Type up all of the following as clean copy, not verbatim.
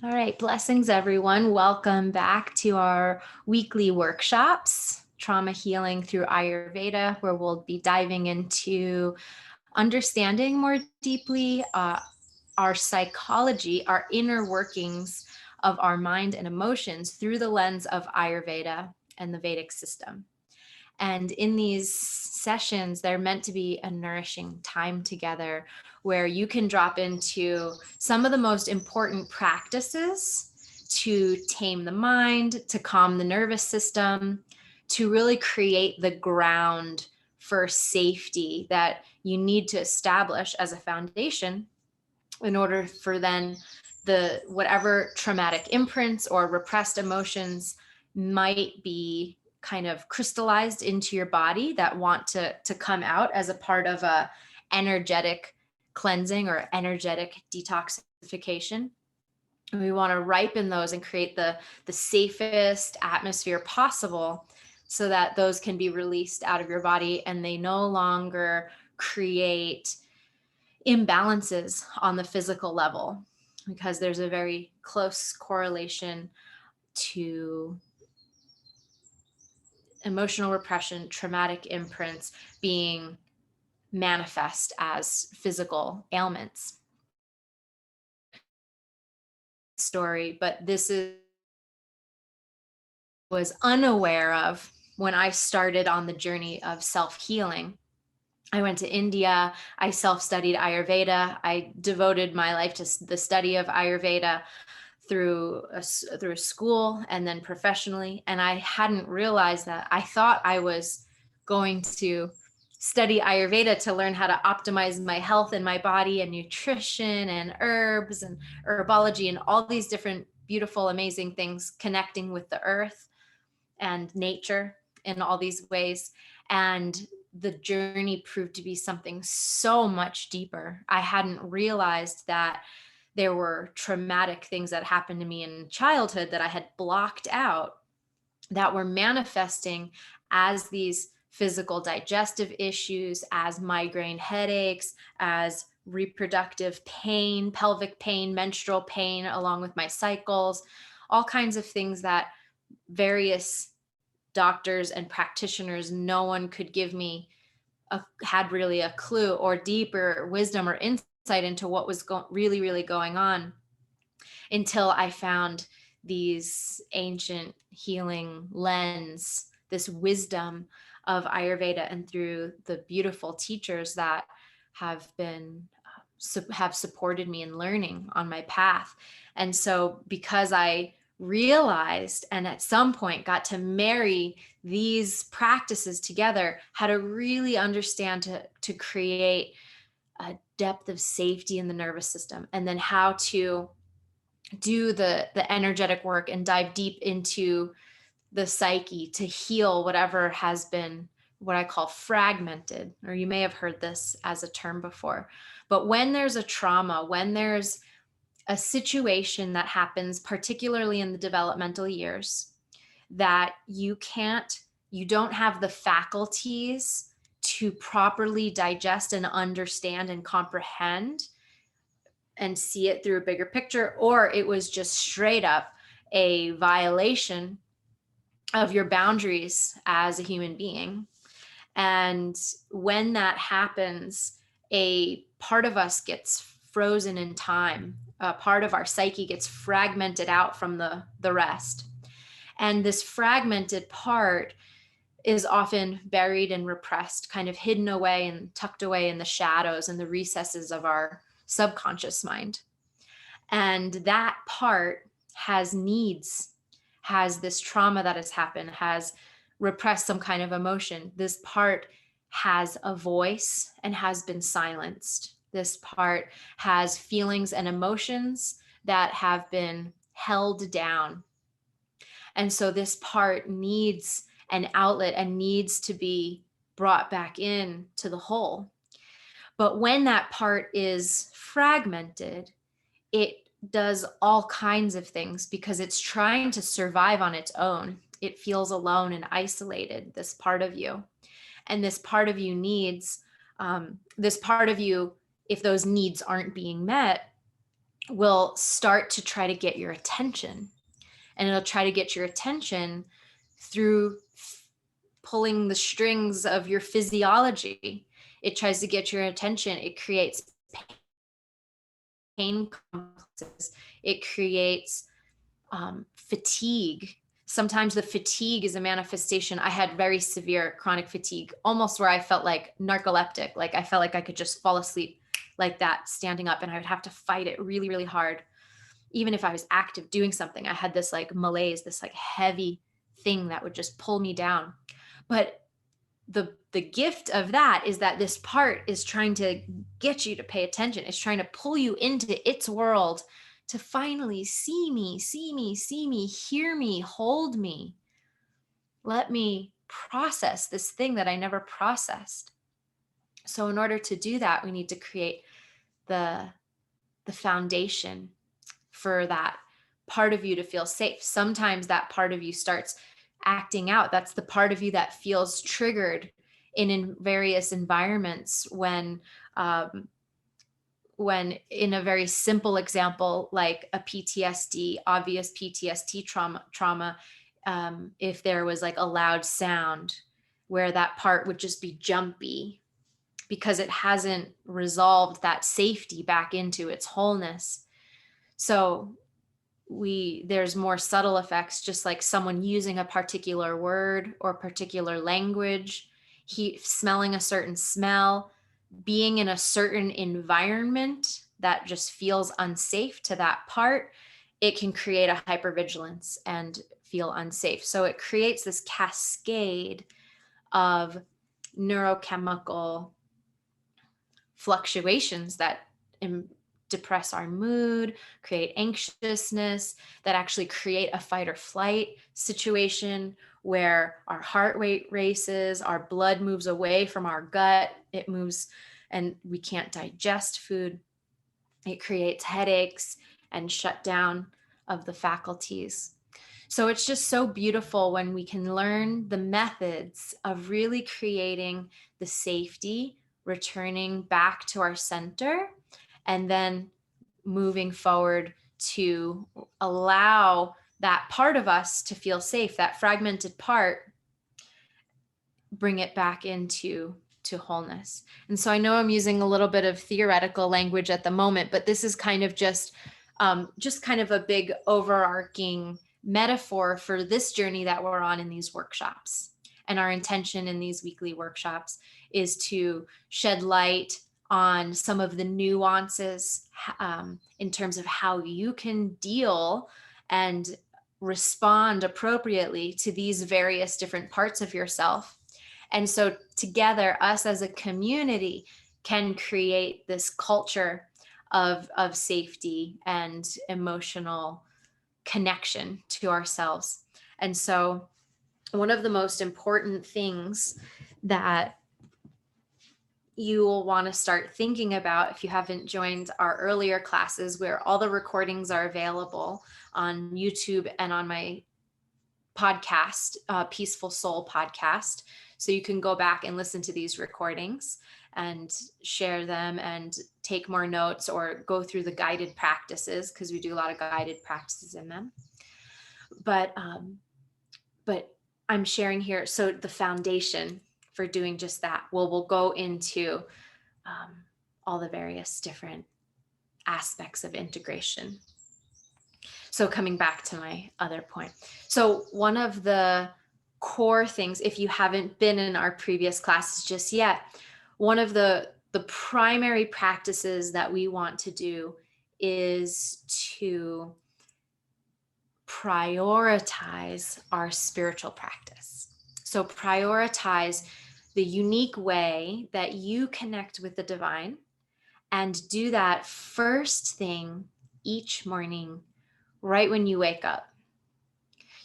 All right, blessings everyone. Welcome back to our weekly workshops, Trauma Healing through Ayurveda, where we'll be diving into understanding more deeply our psychology, our inner workings of our mind and emotions through the lens of Ayurveda and the Vedic system. And in these sessions, they're meant to be a nourishing time together where you can drop into some of the most important practices to tame the mind, to calm the nervous system, to really create the ground for safety that you need to establish as a foundation in order for then the whatever traumatic imprints or repressed emotions might be kind of crystallized into your body that want to come out as a part of a energetic cleansing or energetic detoxification. And we want to ripen those and create the safest atmosphere possible so that those can be released out of your body and they no longer create imbalances on the physical level, because there's a very close correlation to emotional repression, traumatic imprints being manifest as physical ailments. Story, but this was unaware of when I started on the journey of self-healing. I went to India. I self-studied Ayurveda. I devoted my life to the study of Ayurveda through school and then professionally. And I hadn't realized that. I thought I was going to study Ayurveda to learn how to optimize my health and my body and nutrition and herbs and herbology and all these different beautiful, amazing things connecting with the earth and nature in all these ways. And the journey proved to be something so much deeper. I hadn't realized that there were traumatic things that happened to me in childhood that I had blocked out that were manifesting as these physical digestive issues, as migraine headaches, as reproductive pain, pelvic pain, menstrual pain, along with my cycles, all kinds of things that various doctors and practitioners, no one could give me had really a clue or deeper wisdom or insight into what was really going on until I found these ancient healing lens, this wisdom of Ayurveda, and through the beautiful teachers that have been have supported me in learning on my path. And so because I realized and at some point got to marry these practices together, how to really understand to create a depth of safety in the nervous system, and then how to do the energetic work and dive deep into the psyche to heal whatever has been what I call fragmented, or you may have heard this as a term before. But when there's a trauma, when there's a situation that happens, particularly in the developmental years, that you don't have the faculties to properly digest and understand and comprehend and see it through a bigger picture, or it was just straight up a violation of your boundaries as a human being. And when that happens, a part of us gets frozen in time. A part of our psyche gets fragmented out from the rest. And this fragmented part is often buried and repressed, kind of hidden away and tucked away in the shadows and the recesses of our subconscious mind. And that part has needs, has this trauma that has happened, has repressed some kind of emotion. This part has a voice and has been silenced. This part has feelings and emotions that have been held down. And so this part needs an outlet and needs to be brought back in to the whole. But when that part is fragmented, it does all kinds of things because it's trying to survive on its own. It feels alone and isolated, this part of you. And this part of you needs, this part of you, if those needs aren't being met, will start to try to get your attention. And it'll try to get your attention through pulling the strings of your physiology. It tries to get your attention. It creates pain complexes. It creates fatigue. Sometimes the fatigue is a manifestation. I had very severe chronic fatigue, almost where I felt like narcoleptic. Like I felt like I could just fall asleep like that, standing up, and I would have to fight it really, really hard. Even if I was active doing something, I had this like malaise, this like heavy thing that would just pull me down. But the gift of that is that this part is trying to get you to pay attention. It's trying to pull you into its world to finally see me, hear me, hold me. Let me process this thing that I never processed. So in order to do that, we need to create the foundation for that part of you to feel safe. Sometimes that part of you starts acting out. That's the part of you that feels triggered in various environments when in a very simple example, like a PTSD, obvious PTSD trauma, if there was like a loud sound where that part would just be jumpy because it hasn't resolved that safety back into its wholeness. So there's more subtle effects, just like someone using a particular word or particular language, smelling a certain smell, being in a certain environment that just feels unsafe to that part. It can create a hypervigilance and feel unsafe. So it creates this cascade of neurochemical fluctuations that depress our mood, create anxiousness, that actually create a fight or flight situation where our heart rate races, our blood moves away from our gut, it moves and we can't digest food. It creates headaches and shutdown of the faculties. So it's just so beautiful when we can learn the methods of really creating the safety, returning back to our center, and then moving forward to allow that part of us to feel safe, that fragmented part, bring it back into wholeness. And so I know I'm using a little bit of theoretical language at the moment, but this is kind of just kind of a big overarching metaphor for this journey that we're on in these workshops. And our intention in these weekly workshops is to shed light on some of the nuances in terms of how you can deal and respond appropriately to these various different parts of yourself. And so together, us as a community can create this culture of safety and emotional connection to ourselves. And so one of the most important things that you will want to start thinking about, if you haven't joined our earlier classes, where all the recordings are available on YouTube and on my podcast, Peaceful Soul podcast. So you can go back and listen to these recordings and share them and take more notes or go through the guided practices, because we do a lot of guided practices in them. But I'm sharing here. So the foundation for doing just that, we'll go into all the various different aspects of integration. So coming back to my other point. So one of the core things, if you haven't been in our previous classes just yet, one of the primary practices that we want to do is to prioritize our spiritual practice. So prioritize the unique way that you connect with the divine, and do that first thing each morning, right when you wake up.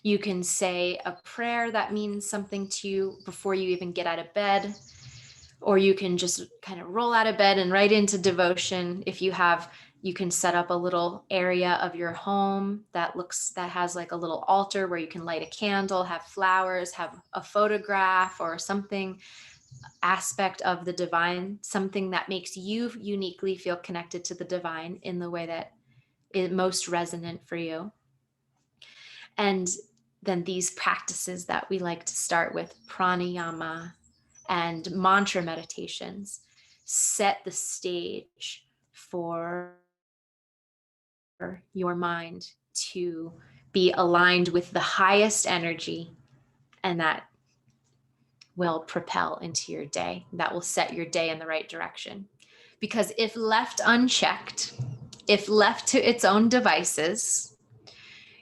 You can say a prayer that means something to you before you even get out of bed, or you can just kind of roll out of bed and right into devotion. If you have, you can set up a little area of your home that has like a little altar where you can light a candle, have flowers, have a photograph or something, aspect of the divine, something that makes you uniquely feel connected to the divine in the way that most resonant for you. And then these practices that we like to start with, pranayama and mantra meditations, set the stage for your mind to be aligned with the highest energy, and that will propel into your day. That will set your day in the right direction. Because if left unchecked, if left to its own devices,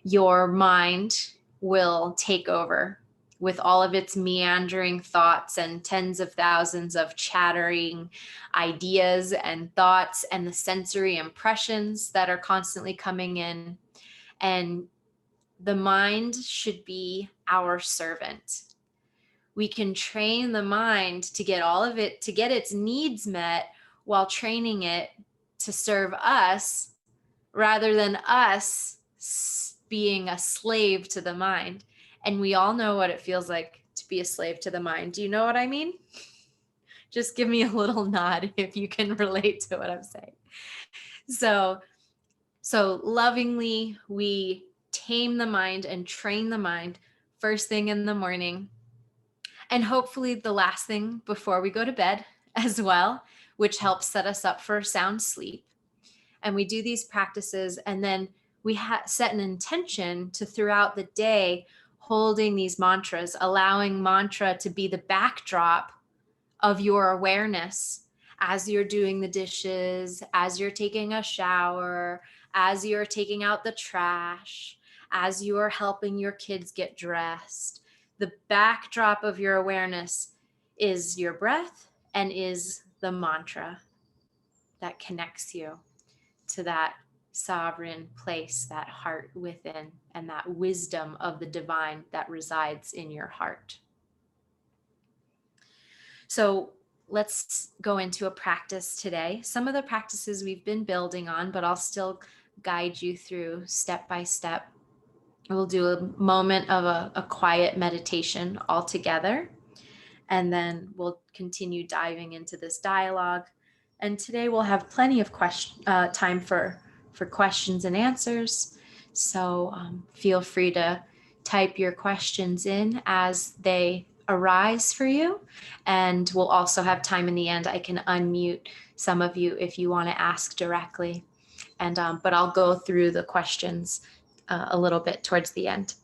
your mind will take over with all of its meandering thoughts and tens of thousands of chattering ideas and thoughts and the sensory impressions that are constantly coming in. And the mind should be our servant. We can train the mind to get all of it, to get its needs met, while training it to serve us rather than us being a slave to the mind. And we all know what it feels like to be a slave to the mind. Do you know what I mean? Just give me a little nod if you can relate to what I'm saying. So lovingly, we tame the mind and train the mind first thing in the morning, and hopefully the last thing before we go to bed as well, which helps set us up for sound sleep. And we do these practices, and then we set an intention to, throughout the day, holding these mantras, allowing mantra to be the backdrop of your awareness as you're doing the dishes, as you're taking a shower, as you're taking out the trash, as you are helping your kids get dressed. The backdrop of your awareness is your breath and is the mantra that connects you to that sovereign place, that heart within, and that wisdom of the divine that resides in your heart. So let's go into a practice today. Some of the practices we've been building on, but I'll still guide you through step by step. We'll do a moment of a quiet meditation all together, and then we'll continue diving into this dialogue. And today we'll have plenty of time for questions and answers. So feel free to type your questions in as they arise for you. And we'll also have time in the end. I can unmute some of you if you want to ask directly. And but I'll go through the questions a little bit towards the end.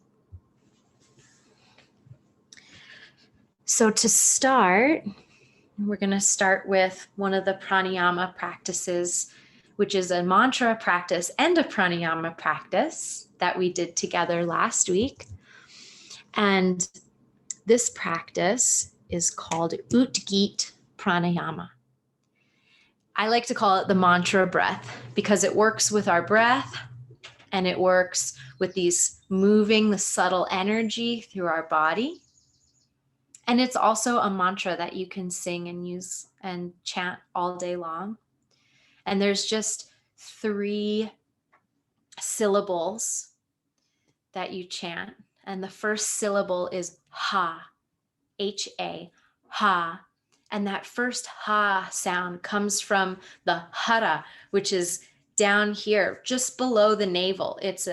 So to start, we're going to start with one of the pranayama practices, which is a mantra practice and a pranayama practice that we did together last week. And this practice is called Utgit Pranayama. I like to call it the mantra breath because it works with our breath, and it works with these moving the subtle energy through our body. And it's also a mantra that you can sing and use and chant all day long. And there's just 3 syllables that you chant. And the first syllable is ha, H-A, ha. And that first ha sound comes from the hara, which is down here, just below the navel. It's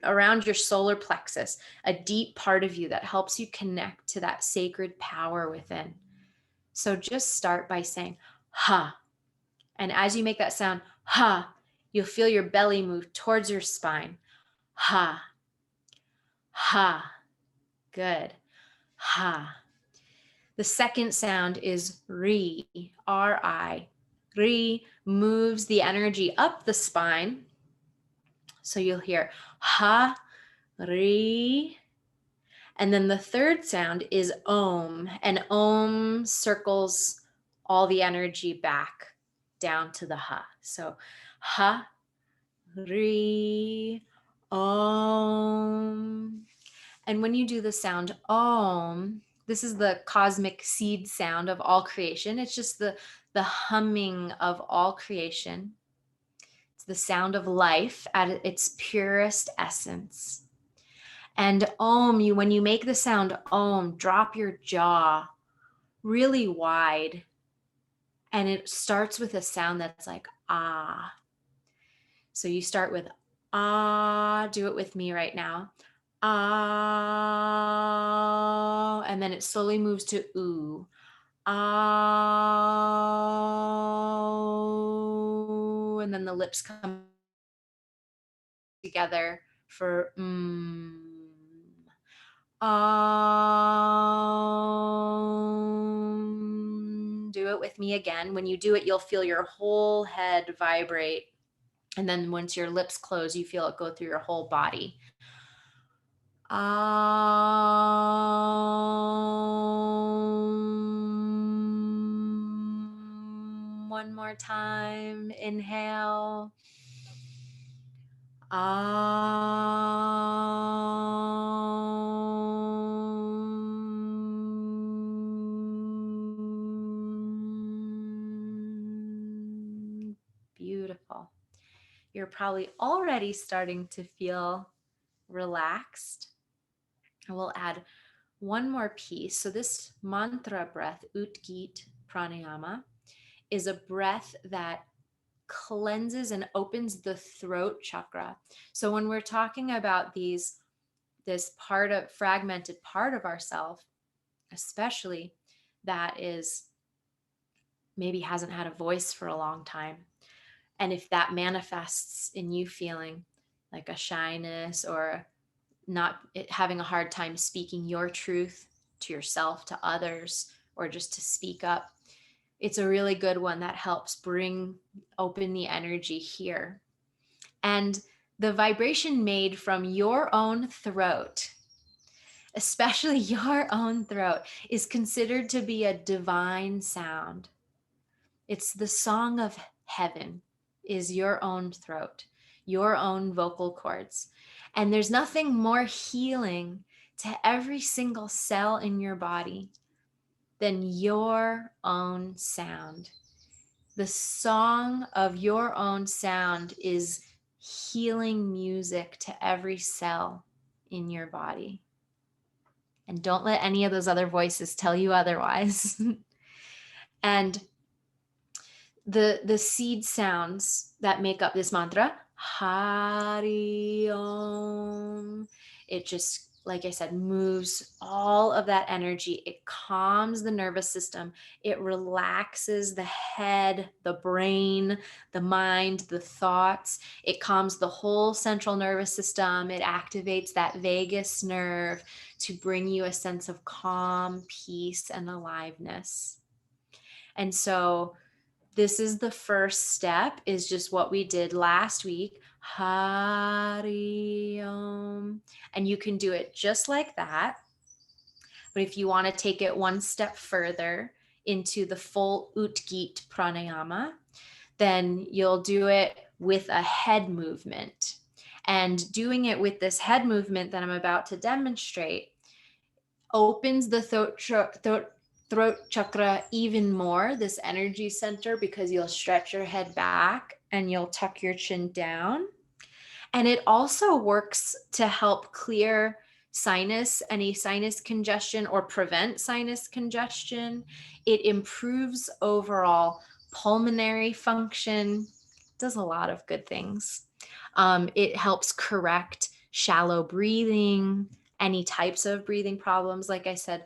around your solar plexus, a deep part of you that helps you connect to that sacred power within. So just start by saying ha. And as you make that sound, ha, you'll feel your belly move towards your spine. Ha, ha, good, ha. The second sound is ri, R-I. Ri moves the energy up the spine. So you'll hear ha, ri. And then the third sound is om, and om circles all the energy back down to the ha. So ha, ri, om. And when you do the sound om, this is the cosmic seed sound of all creation. It's just the humming of all creation. It's the sound of life at its purest essence. And om, when you make the sound om, drop your jaw really wide. And it starts with a sound that's like ah. So you start with ah, do it with me right now. Ah, and then it slowly moves to ooh. Ah, and then the lips come together for do it with me again. When you do it, you'll feel your whole head vibrate. And then once your lips close, you feel it go through your whole body. One more time. Inhale. Beautiful. You're probably already starting to feel relaxed. I will add one more piece. So this mantra breath, Utgit Pranayama, is a breath that cleanses and opens the throat chakra. So when we're talking about this part of fragmented part of ourself, especially that is maybe hasn't had a voice for a long time, and if that manifests in you feeling like a shyness or not having a hard time speaking your truth to yourself, to others, or just to speak up, it's a really good one that helps open the energy here. And the vibration made from your own throat, especially your own throat, is considered to be a divine sound. It's the song of heaven, is your own throat, your own vocal cords. And there's nothing more healing to every single cell in your body than your own sound. The song of your own sound is healing music to every cell in your body. And don't let any of those other voices tell you otherwise. And the seed sounds that make up this mantra, Hariom, it just, like I said, moves all of that energy. It calms the nervous system. It relaxes the head, the brain, the mind, the thoughts. It calms the whole central nervous system. It activates that vagus nerve to bring you a sense of calm, peace, and aliveness. And so this is the first step, is just what we did last week. Hariom. And you can do it just like that. But if you want to take it one step further into the full Utgit Pranayama, then you'll do it with a head movement. And doing it with this head movement that I'm about to demonstrate opens the throat chakra even more, this energy center, because you'll stretch your head back and you'll tuck your chin down. And it also works to help clear any sinus congestion, or prevent sinus congestion. It improves overall pulmonary function, does a lot of good things. It helps correct shallow breathing, any types of breathing problems, like I said,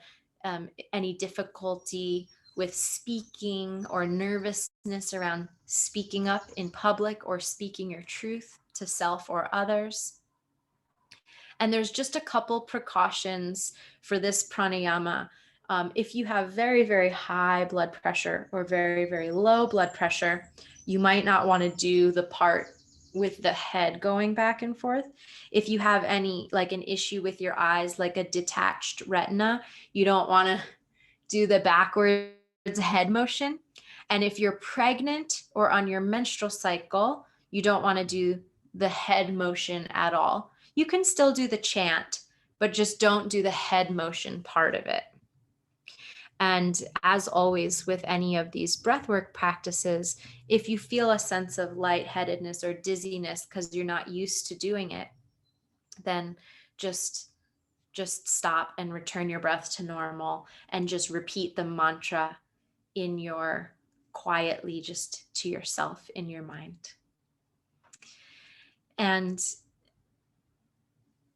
any difficulty with speaking or nervousness around speaking up in public or speaking your truth to self or others. And there's just a couple precautions for this pranayama. If you have very, very high blood pressure or very, very low blood pressure, you might not want to do the part with the head going back and forth. If you have an issue with your eyes, like a detached retina, you don't want to do the backwards head motion. And if you're pregnant or on your menstrual cycle, you don't want to do the head motion at all. You can still do the chant, but just don't do the head motion part of it. And as always, with any of these breathwork practices, if you feel a sense of lightheadedness or dizziness because you're not used to doing it, then just stop and return your breath to normal and just repeat the mantra quietly, just to yourself in your mind. And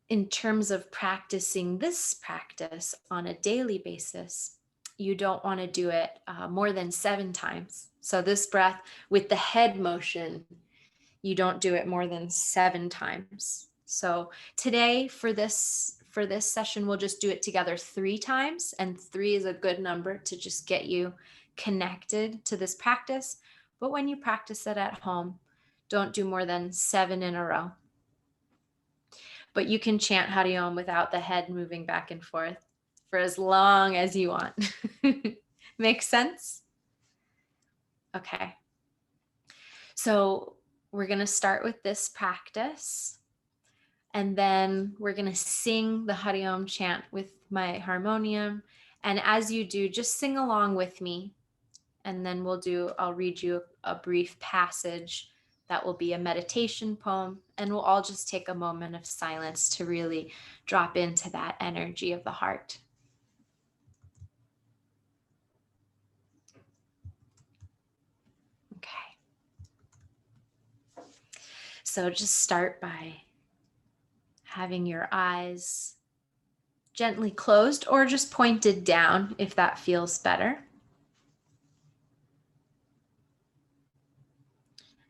in terms of practicing this practice on a daily basis, you don't want to do it more than 7 times. So this breath with the head motion, you don't do it more than 7 times. So today for this session, we'll just do it together 3 times, and 3 is a good number to just get you connected to this practice. But when you practice it at home, don't do more than 7 in a row. But you can chant Hariom without the head moving back and forth for as long as you want. Makes sense? Okay. So we're going to start with this practice, and then we're going to sing the Hariom chant with my harmonium. And as you do, just sing along with me. And then I'll read you a brief passage that will be a meditation poem, and we'll all just take a moment of silence to really drop into that energy of the heart. Okay. So just start by having your eyes gently closed or just pointed down if that feels better.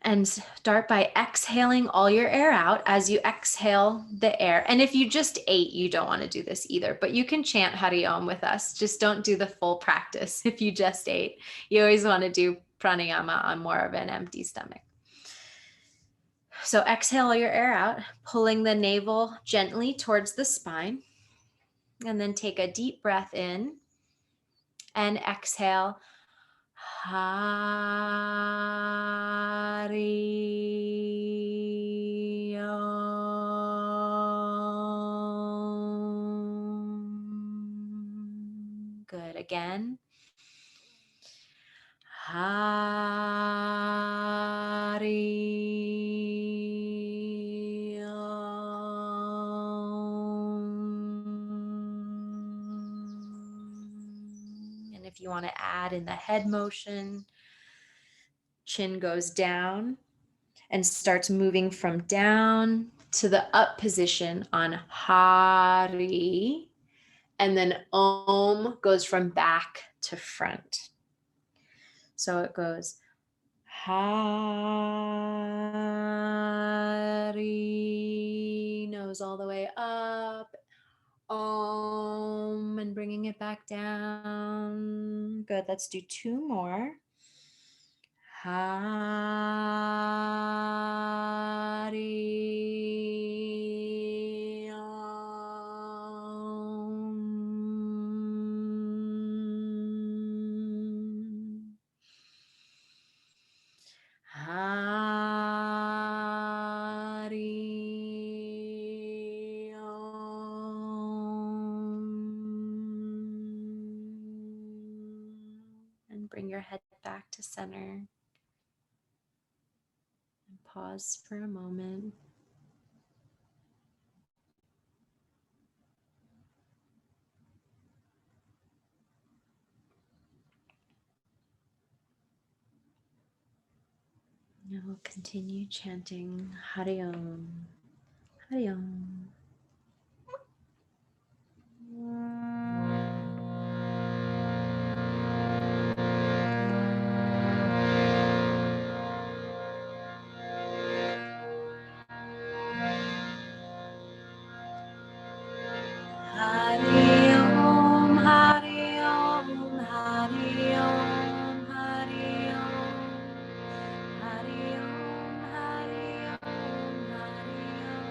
And start by exhaling all your air out as you exhale the air. And if you just ate, you don't want to do this either, but you can chant Hariom with us. Just don't do the full practice if you just ate. You always want to do pranayama on more of an empty stomach. So exhale all your air out, pulling the navel gently towards the spine. And then take a deep breath in and exhale. Hariom. Good. Again. And if you want to add in the head motion, chin goes down and starts moving from down to the up position on Hari. And then Om goes from back to front. So it goes Hari, nose all the way up, Om, and bringing it back down. Good. Let's do 2 more. Hari Om. Hari Om. And bring your head back to center. And pause for a moment. Now we'll continue chanting Hariom, Hariom. Hariom, Hariom, Hariom, Hariom. Hariom, Hariom, Hariom,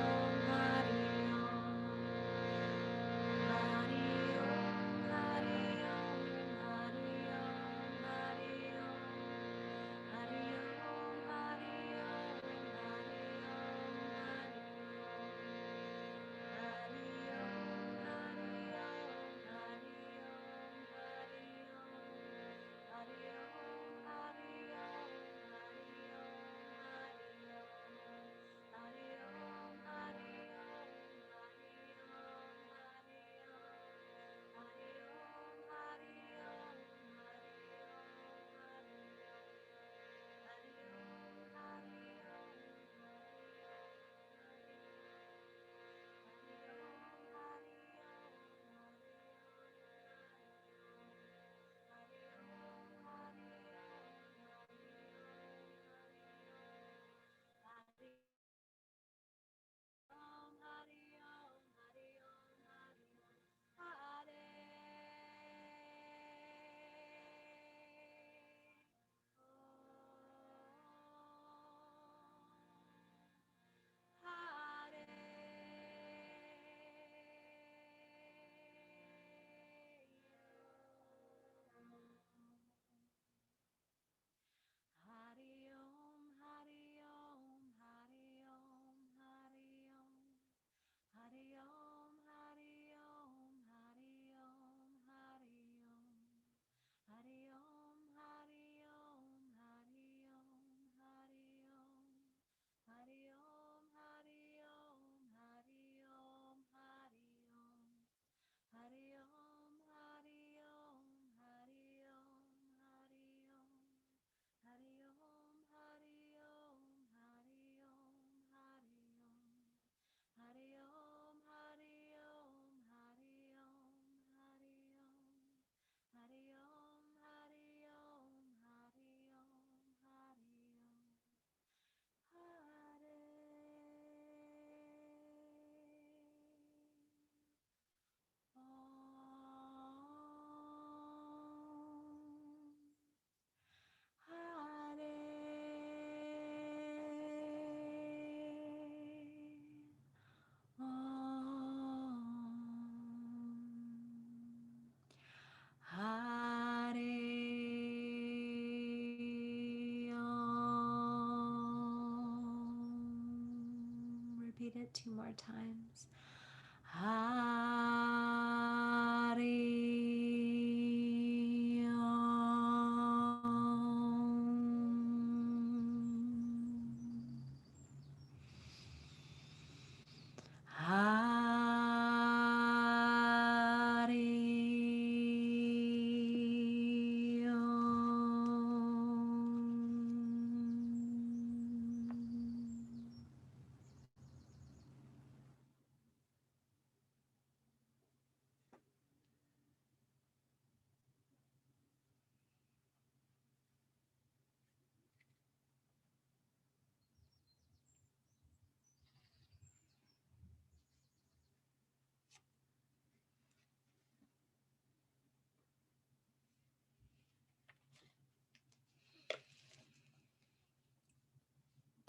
repeat it 2 more times.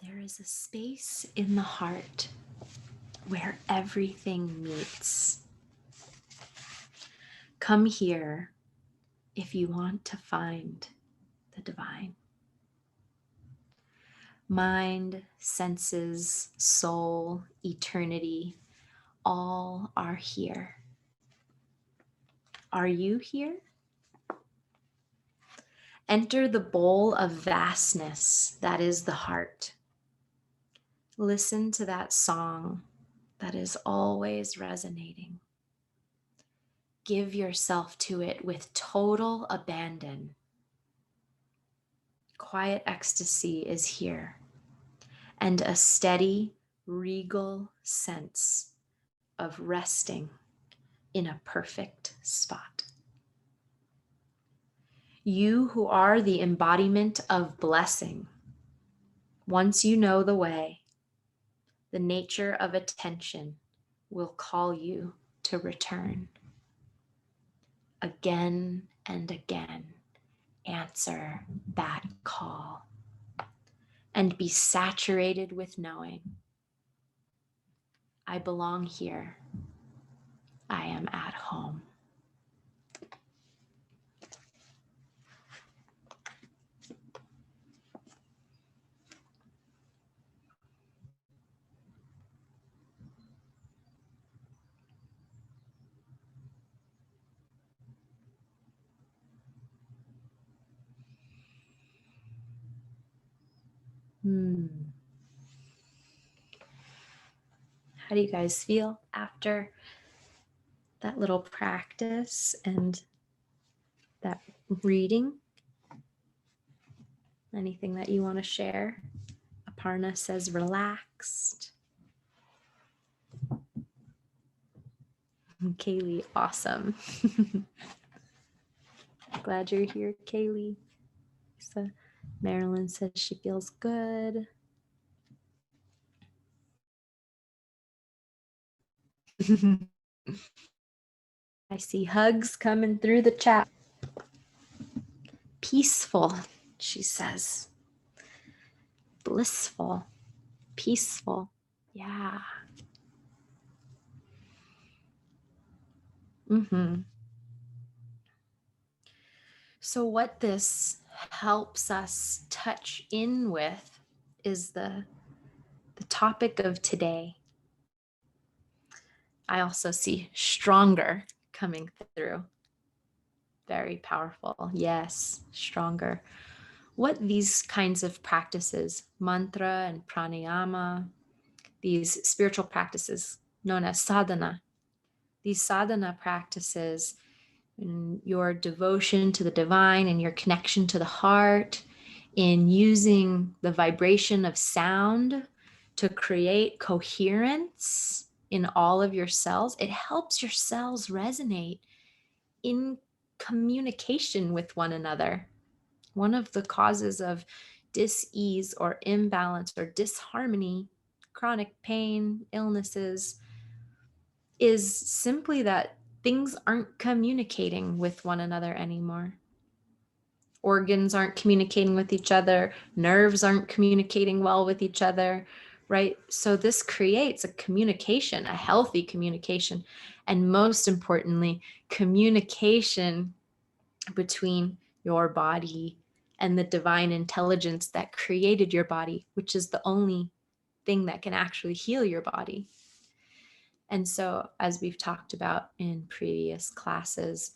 There is a space in the heart where everything meets. Come here if you want to find the divine. Mind, senses, soul, eternity, all are here. Are you here? Enter the bowl of vastness that is the heart. Listen to that song that is always resonating. Give yourself to it with total abandon. Quiet ecstasy is here, and a steady, regal sense of resting in a perfect spot. You who are the embodiment of blessing, once you know the way, the nature of attention will call you to return. Again and again, answer that call and be saturated with knowing, I belong here. I am at home. How do you guys feel after that little practice and that reading? Anything that you want to share? Aparna says relaxed. Kaylee, awesome. Glad you're here, Kaylee. So Marilyn says she feels good. I see hugs coming through the chat. Peaceful, she says. Blissful, peaceful. Yeah. So what this helps us touch in with is the topic of today. I also see stronger coming through. Very powerful. Yes, stronger. What these kinds of practices, mantra and pranayama, these spiritual practices known as sadhana, these sadhana practices, in your devotion to the divine and your connection to the heart, in using the vibration of sound to create coherence in all of your cells, it helps your cells resonate in communication with one another. One of the causes of dis-ease or imbalance or disharmony, chronic pain, illnesses, is simply that things aren't communicating with one another anymore. Organs aren't communicating with each other. Nerves aren't communicating well with each other, right? So this creates a communication, a healthy communication, and most importantly, communication between your body and the divine intelligence that created your body, which is the only thing that can actually heal your body. And so, as we've talked about in previous classes,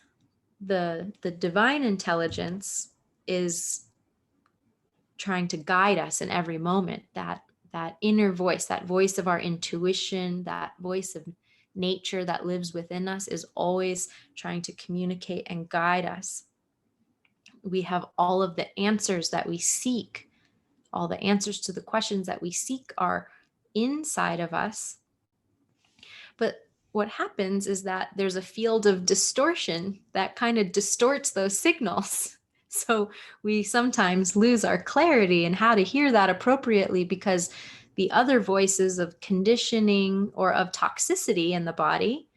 the divine intelligence is trying to guide us in every moment. That inner voice, that voice of our intuition, that voice of nature that lives within us, is always trying to communicate and guide us. We have all of the answers that we seek. All the answers to the questions that we seek are inside of us. But what happens is that there's a field of distortion that kind of distorts those signals. So we sometimes lose our clarity and how to hear that appropriately, because the other voices of conditioning or of toxicity in the body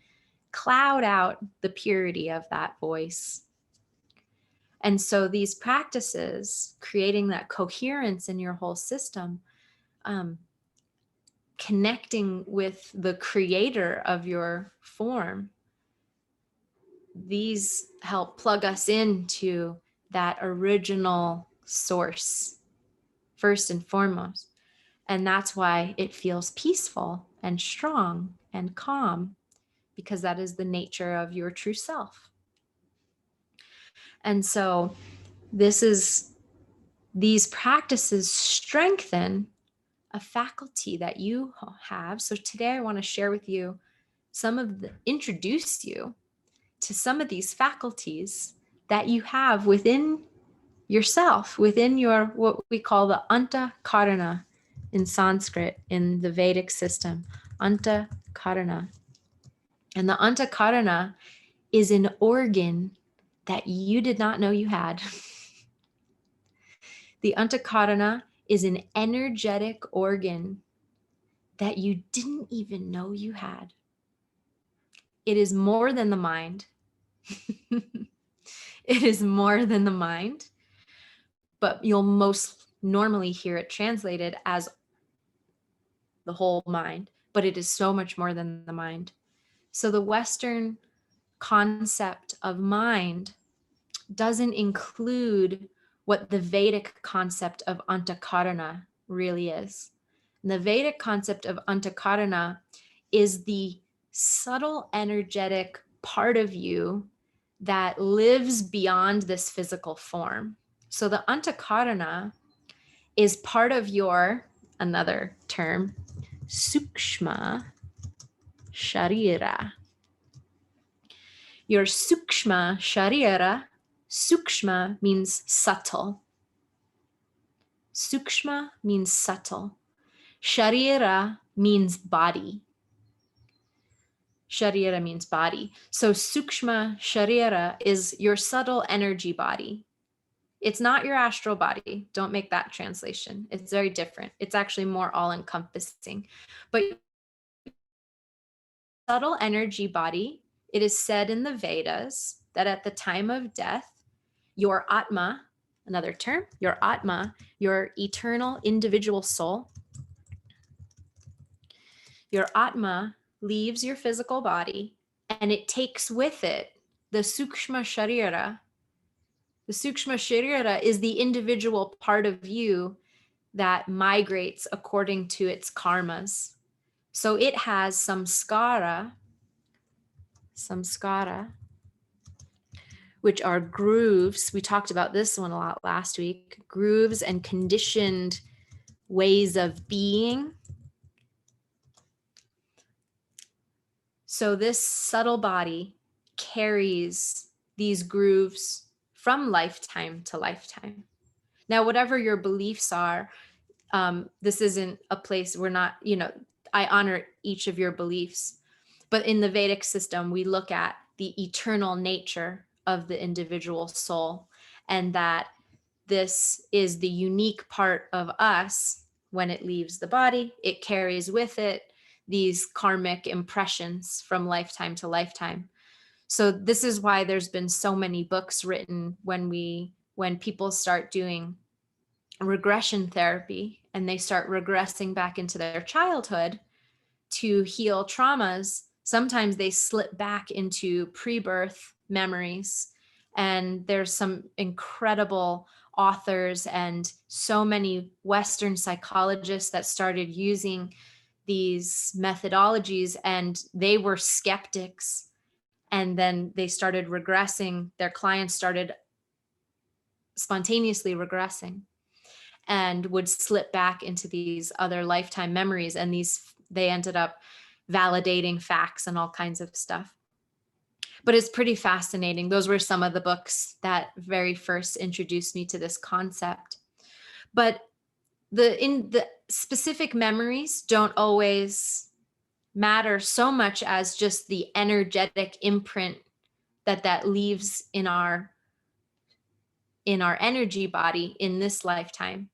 cloud out the purity of that voice. And so these practices, creating that coherence in your whole system, connecting with the creator of your form, these help plug us into that original source first and foremost. And that's why it feels peaceful and strong and calm, because that is the nature of your true self. And so these practices strengthen a faculty that you have. So today I want to share with you introduce you to some of these faculties that you have within yourself, within your, what we call the Antah Karana in Sanskrit, in the Vedic system, Antah Karana. And the Antah Karana is an organ that you did not know you had. The Antah Karana is an energetic organ that you didn't even know you had. It is more than the mind. It is more than the mind, but you'll most normally hear it translated as the whole mind, but it is so much more than the mind. So the Western concept of mind doesn't include what the Vedic concept of Antah Karana really is. And the Vedic concept of Antah Karana is the subtle energetic part of you that lives beyond this physical form. So the Antah Karana is part of your, another term, sukshma sharira. Your sukshma sharira, sukshma means subtle. Sukshma means subtle. Sharira means body. Sharira means body. So sukshma sharira is your subtle energy body. It's not your astral body. Don't make that translation. It's very different. It's actually more all-encompassing. But subtle energy body, it is said in the Vedas that at the time of death, your Atma, another term, your Atma, your eternal individual soul, your Atma leaves your physical body and it takes with it the Sukshma Sharira. The Sukshma Sharira is the individual part of you that migrates according to its karmas. So it has samskara, which are grooves. We talked about this one a lot last week. Grooves and conditioned ways of being. So this subtle body carries these grooves from lifetime to lifetime. Now, whatever your beliefs are, this isn't a place we're not, I honor each of your beliefs. But in the Vedic system, we look at the eternal nature of the individual soul, and that this is the unique part of us. When it leaves the body, it carries with it these karmic impressions from lifetime to lifetime. So this is why there's been so many books written when people start doing regression therapy and they start regressing back into their childhood to heal traumas. Sometimes they slip back into pre-birth memories, and there's some incredible authors and so many Western psychologists that started using these methodologies, and they were skeptics. And then they started regressing. Their clients started spontaneously regressing and would slip back into these other lifetime memories. And they ended up validating facts and all kinds of stuff. But it's pretty fascinating. Those were some of the books that very first introduced me to this concept. But the specific memories don't always matter so much as just the energetic imprint that leaves in our energy body in this lifetime.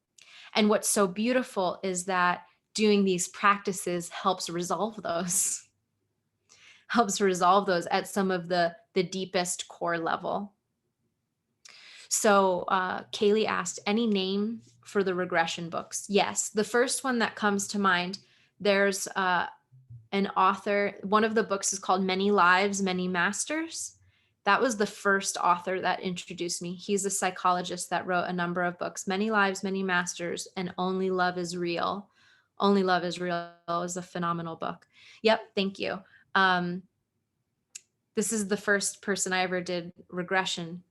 And what's so beautiful is that doing these practices helps resolve those at some of the deepest core level. So Kaylee asked, any name for the regression books? Yes, the first one that comes to mind, there's an author, one of the books is called Many Lives, Many Masters. That was the first author that introduced me. He's a psychologist that wrote a number of books, Many Lives, Many Masters, and Only Love is Real. Only Love is Real is a phenomenal book. Yep, thank you. This is the first person I ever did regressions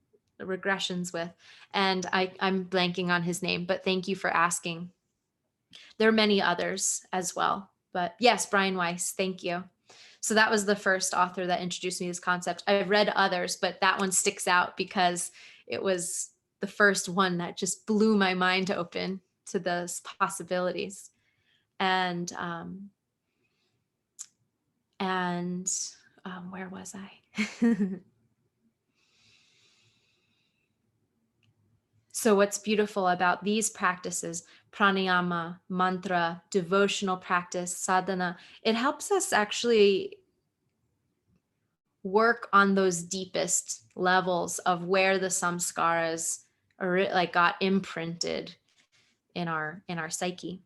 with, and I'm blanking on his name, but thank you for asking. There are many others as well, but yes, Brian Weiss, thank you. So that was the first author that introduced me to this concept. I've read others, but that one sticks out because it was the first one that just blew my mind open to those possibilities. And where was I? So what's beautiful about these practices, pranayama, mantra, devotional practice, sadhana, it helps us actually work on those deepest levels of where the samskaras got imprinted in our psyche.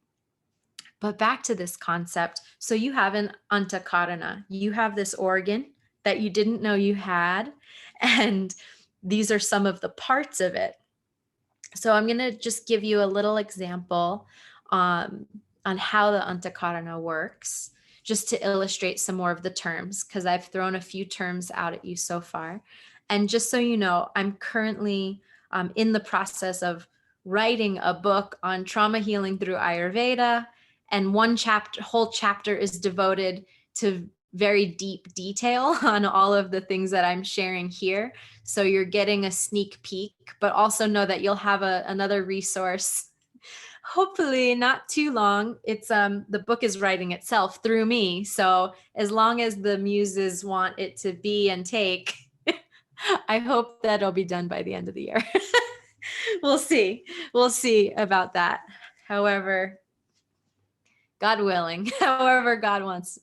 But back to this concept. So you have an Karana. You have this organ that you didn't know you had, and these are some of the parts of it. So I'm going to just give you a little example on how the Karana works, just to illustrate some more of the terms, because I've thrown a few terms out at you so far. And just so you know, I'm currently in the process of writing a book on trauma healing through Ayurveda, and whole chapter is devoted to very deep detail on all of the things that I'm sharing here. So you're getting a sneak peek, but also know that you'll have another resource, hopefully not too long. It's the book is writing itself through me. So as long as the muses want it to be and take, I hope that it'll be done by the end of the year. We'll see about that. However, God willing, however God wants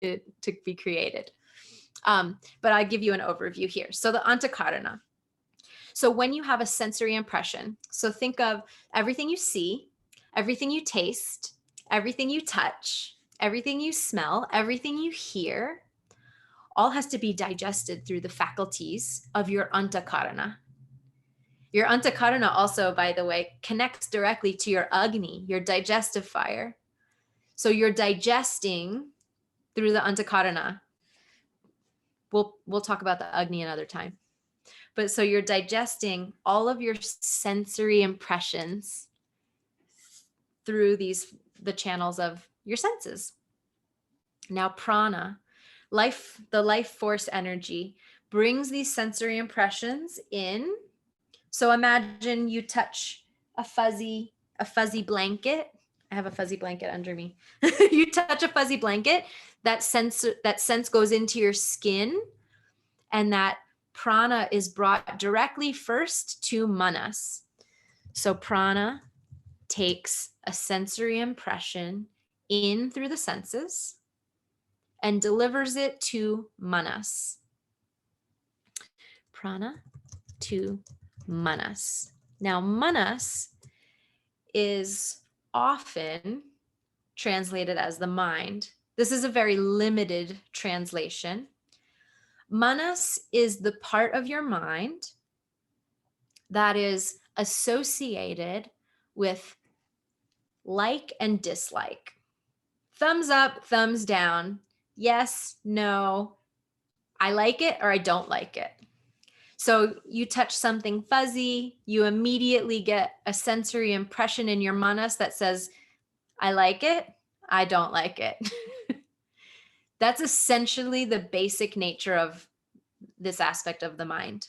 it to be created. But I give you an overview here. So the Karana. So when you have a sensory impression, so think of everything you see, everything you taste, everything you touch, everything you smell, everything you hear, all has to be digested through the faculties of your Karana. Your Karana also, by the way, connects directly to your Agni, your digestive fire. So you're digesting through the Karana. We'll talk about the Agni another time. But so you're digesting all of your sensory impressions through the channels of your senses. Now prana, the life force energy, brings these sensory impressions in. So imagine you touch a fuzzy blanket. I have a fuzzy blanket under me. You touch a fuzzy blanket, that sense goes into your skin, and that prana is brought directly first to manas. So prana takes a sensory impression in through the senses and delivers it to manas. Prana to manas. Now, manas is often translated as the mind. This is a very limited translation. Manas is the part of your mind that is associated with like and dislike. Thumbs up, thumbs down, yes, no, I like it or I don't like it. So you touch something fuzzy, you immediately get a sensory impression in your manas that says, I like it, I don't like it. That's essentially the basic nature of this aspect of the mind.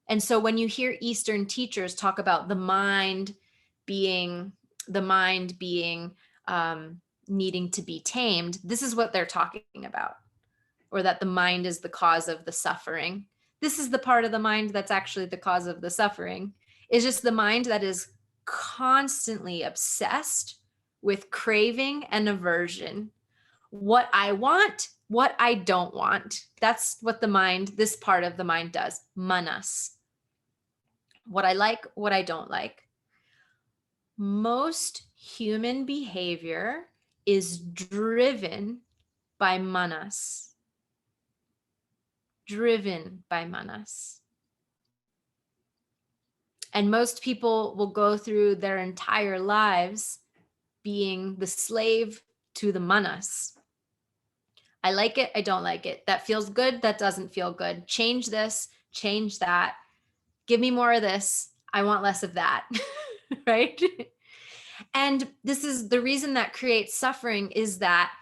And so when you hear Eastern teachers talk about the mind being needing to be tamed, this is what they're talking about, or that the mind is the cause of the suffering. This is the part of the mind that's actually the cause of the suffering. It's just the mind that is constantly obsessed with craving and aversion. What I want, what I don't want. That's what the mind, this part of the mind does. Manas. What I like, what I don't like. Most human behavior is driven by manas. Driven by manas. And most people will go through their entire lives being the slave to the manas. I like it, I don't like it. That feels good, that doesn't feel good. Change this, change that. Give me more of this, I want less of that, right? And this is the reason that creates suffering, is that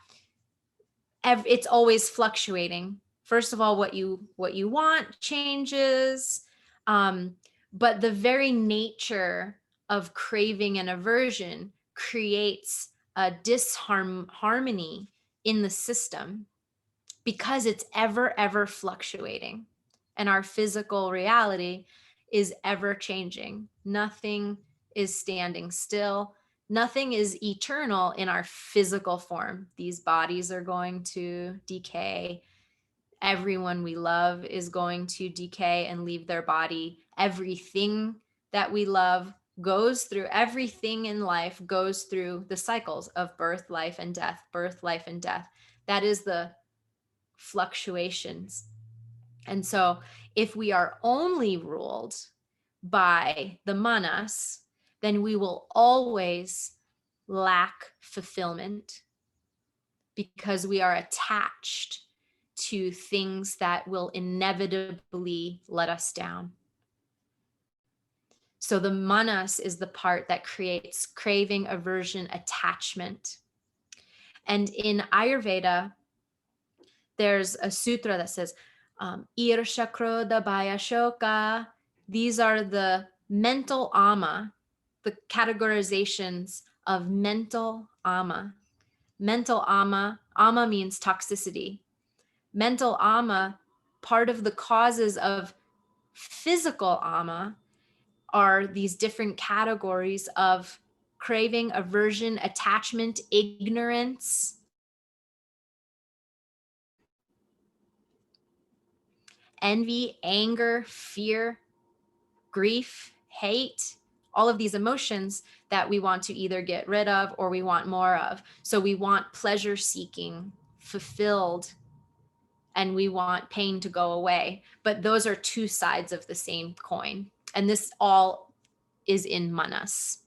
it's always fluctuating. First of all, what you want changes, but the very nature of craving and aversion creates a disharmony in the system, because it's ever fluctuating, and our physical reality is ever changing. Nothing is standing still. Nothing is eternal in our physical form. These bodies are going to decay. Everyone we love is going to decay and leave their body. Everything that we love goes through, everything in life goes through the cycles of birth, life, and death, birth, life, and death. That is the fluctuations. And so if we are only ruled by the manas, then we will always lack fulfillment, because we are attached to things that will inevitably let us down. So the manas is the part that creates craving, aversion, attachment. And in Ayurveda, there's a sutra that says, Irsha, Krodha, Bhaya, Shoka. These are the mental ama, the categorizations of mental ama. Mental ama means toxicity. Mental ama, part of the causes of physical ama are these different categories of craving, aversion, attachment, ignorance, envy, anger, fear, grief, hate, all of these emotions that we want to either get rid of or we want more of. So we want pleasure seeking fulfilled, and we want pain to go away. But those are two sides of the same coin. And this all is in manas.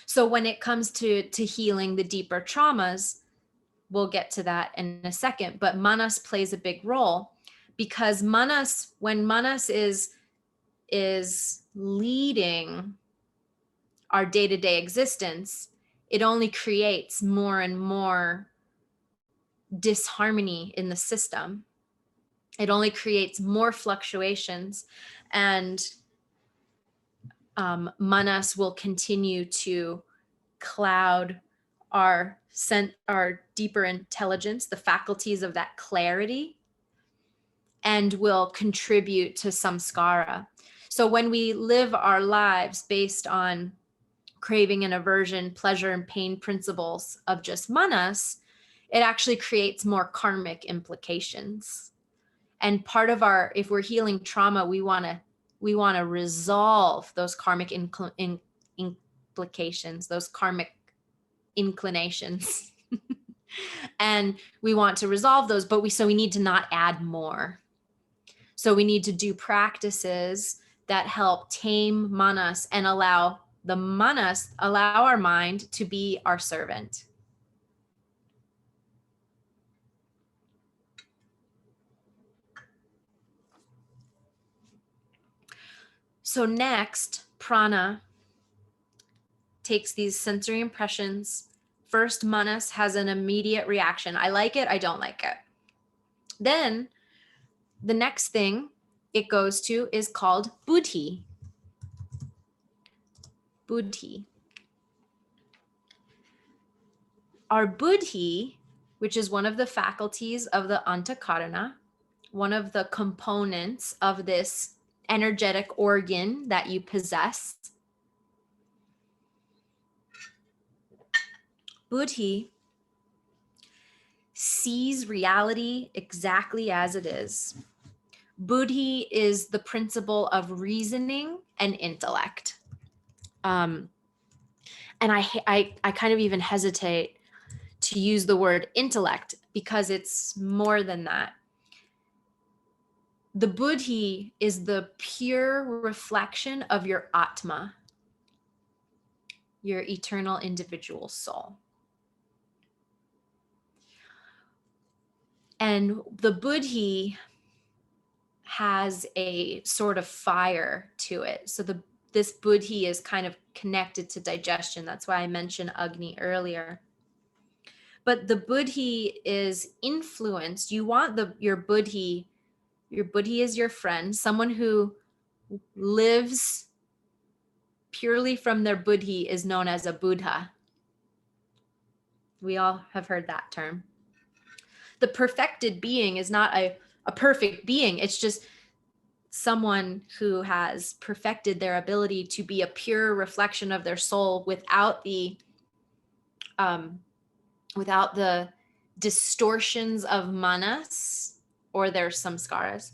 So when it comes to healing the deeper traumas, we'll get to that in a second, but manas plays a big role, because manas, when manas is leading our day-to-day existence, it only creates more and more disharmony in the system. It only creates more fluctuations, and manas will continue to cloud our deeper intelligence, the faculties of that clarity, and will contribute to samskara. So when we live our lives based on craving and aversion, pleasure and pain principles of just manas, it actually creates more karmic implications. And part of our, if we're healing trauma, we want to resolve those karmic implications, those karmic inclinations. And we want to resolve those, but we need to not add more. So we need to do practices that help tame manas and allow our mind to be our servant. So next, prana takes these sensory impressions. First, manas has an immediate reaction. I like it, I don't like it. Then the next thing it goes to is called buddhi. Buddhi. Our buddhi, which is one of the faculties of the Antah, one of the components of this energetic organ that you possess. Buddhi sees reality exactly as it is. Buddhi is the principle of reasoning and intellect. And I kind of even hesitate to use the word intellect because it's more than that. The buddhi is the pure reflection of your Atma, your eternal individual soul. And the buddhi has a sort of fire to it. So this buddhi is kind of connected to digestion. That's why I mentioned Agni earlier. But the buddhi is influenced. You want your buddhi is your friend, someone who lives purely from their buddhi is known as a Buddha. We all have heard that term. The perfected being is not a perfect being. It's just someone who has perfected their ability to be a pure reflection of their soul without the distortions of manas or their samskaras.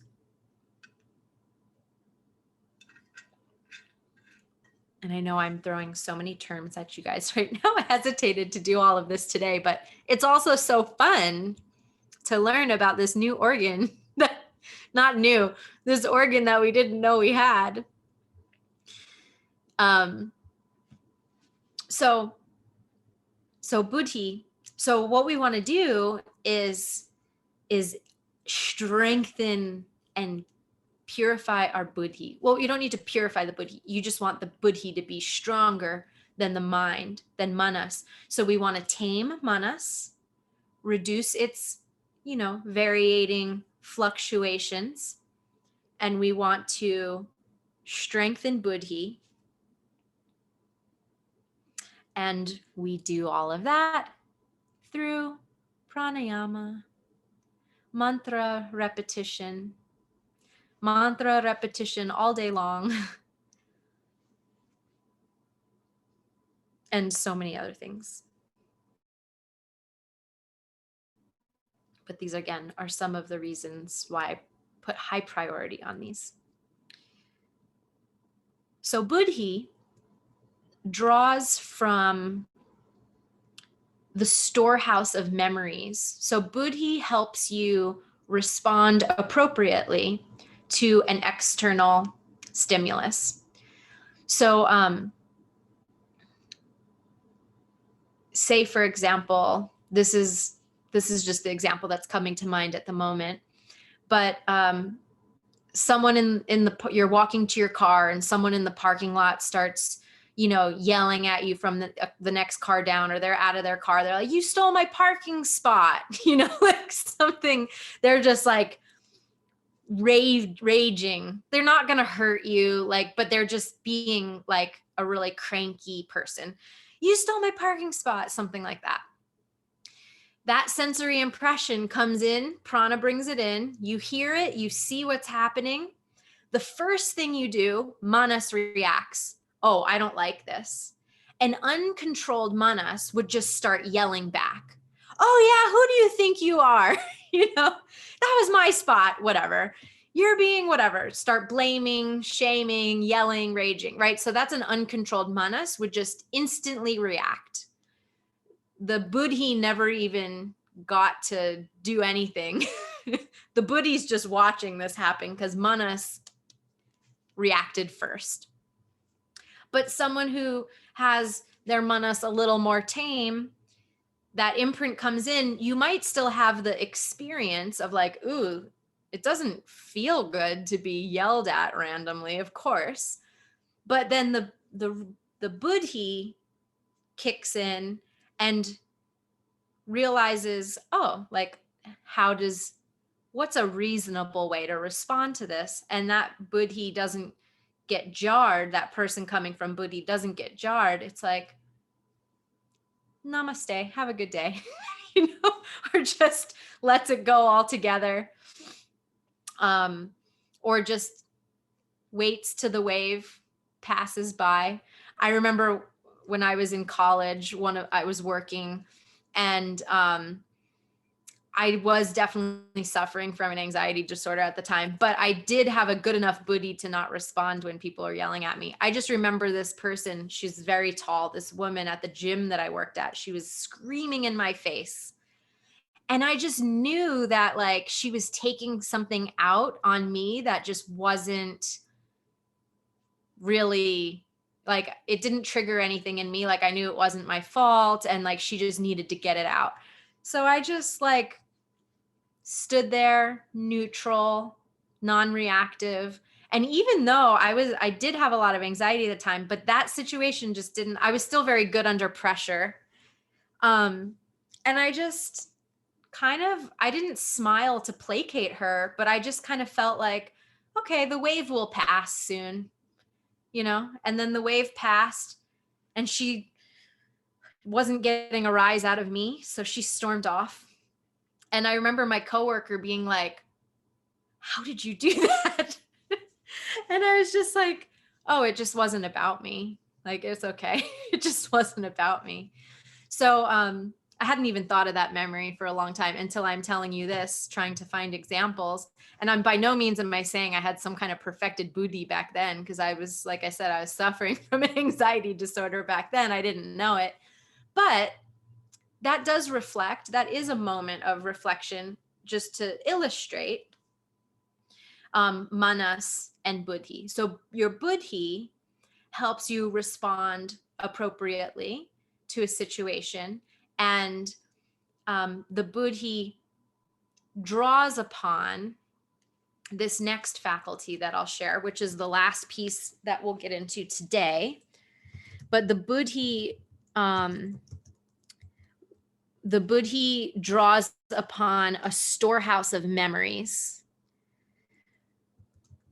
And I know I'm throwing so many terms at you guys right now. I hesitated to do all of this today, but it's also so fun to learn about this new organ this organ that we didn't know we had. So buddhi. So what we want to do is strengthen and purify our buddhi. Well, you don't need to purify the buddhi. You just want the buddhi to be stronger than the mind, than manas. So we want to tame manas, reduce its, varying fluctuations, and we want to strengthen buddhi. And we do all of that through pranayama, mantra repetition all day long, and so many other things. But these, again, are some of the reasons why I put high priority on these. So buddhi draws from the storehouse of memories. So buddhi helps you respond appropriately to an external stimulus. So say, for example, this is just the example that's coming to mind at the moment, but someone you're walking to your car and someone in the parking lot starts, yelling at you from the next car down, or they're out of their car. They're like, "You stole my parking spot," like something. They're just like raging. They're not going to hurt you, but they're just being like a really cranky person. "You stole my parking spot," something like that. That sensory impression comes in, prana brings it in, you hear it, you see what's happening. The first thing you do, manas reacts. "Oh, I don't like this." An uncontrolled manas would just start yelling back. "Oh yeah, who do you think you are?" "That was my spot," whatever. "You're being whatever." Start blaming, shaming, yelling, raging, right? So that's an uncontrolled manas would just instantly react. The buddhi never even got to do anything. the buddhi's just watching this happen because manas reacted first. But someone who has their manas a little more tame, that imprint comes in, you might still have the experience of like, ooh, it doesn't feel good to be yelled at randomly, of course. But then the buddhi kicks in and realizes, oh, like, what's a reasonable way to respond to this? And that buddhi doesn't get jarred. That person coming from buddhi doesn't get jarred. It's like, namaste, have a good day, or just lets it go altogether. Or just waits till the wave passes by. I remember when I was in college, I was working, and I was definitely suffering from an anxiety disorder at the time, but I did have a good enough buddhi to not respond when people are yelling at me. I just remember this person, she's very tall, this woman at the gym that I worked at, she was screaming in my face. And I just knew that like she was taking something out on me that just wasn't really, like, it didn't trigger anything in me. Like I knew it wasn't my fault, and like she just needed to get it out. So I just like stood there neutral, non-reactive. And even though I did have a lot of anxiety at the time, but that situation just didn't, I was still very good under pressure. And I just I didn't smile to placate her, but I just kind of felt like, okay, the wave will pass soon, and then the wave passed and she wasn't getting a rise out of me. So she stormed off. And I remember my coworker being like, how did you do that? And I was just like, oh, it just wasn't about me. Like, it's okay. It just wasn't about me. So I hadn't even thought of that memory for a long time until I'm telling you this, trying to find examples. And I'm by no means am I saying I had some kind of perfected buddhi back then, because I was, like I said, I was suffering from an anxiety disorder back then. I didn't know it. But that does reflect, that is a moment of reflection, just to illustrate manas and buddhi. So your buddhi helps you respond appropriately to a situation, and the buddhi draws upon this next faculty that I'll share, which is the last piece that we'll get into today. But the buddhi draws upon a storehouse of memories,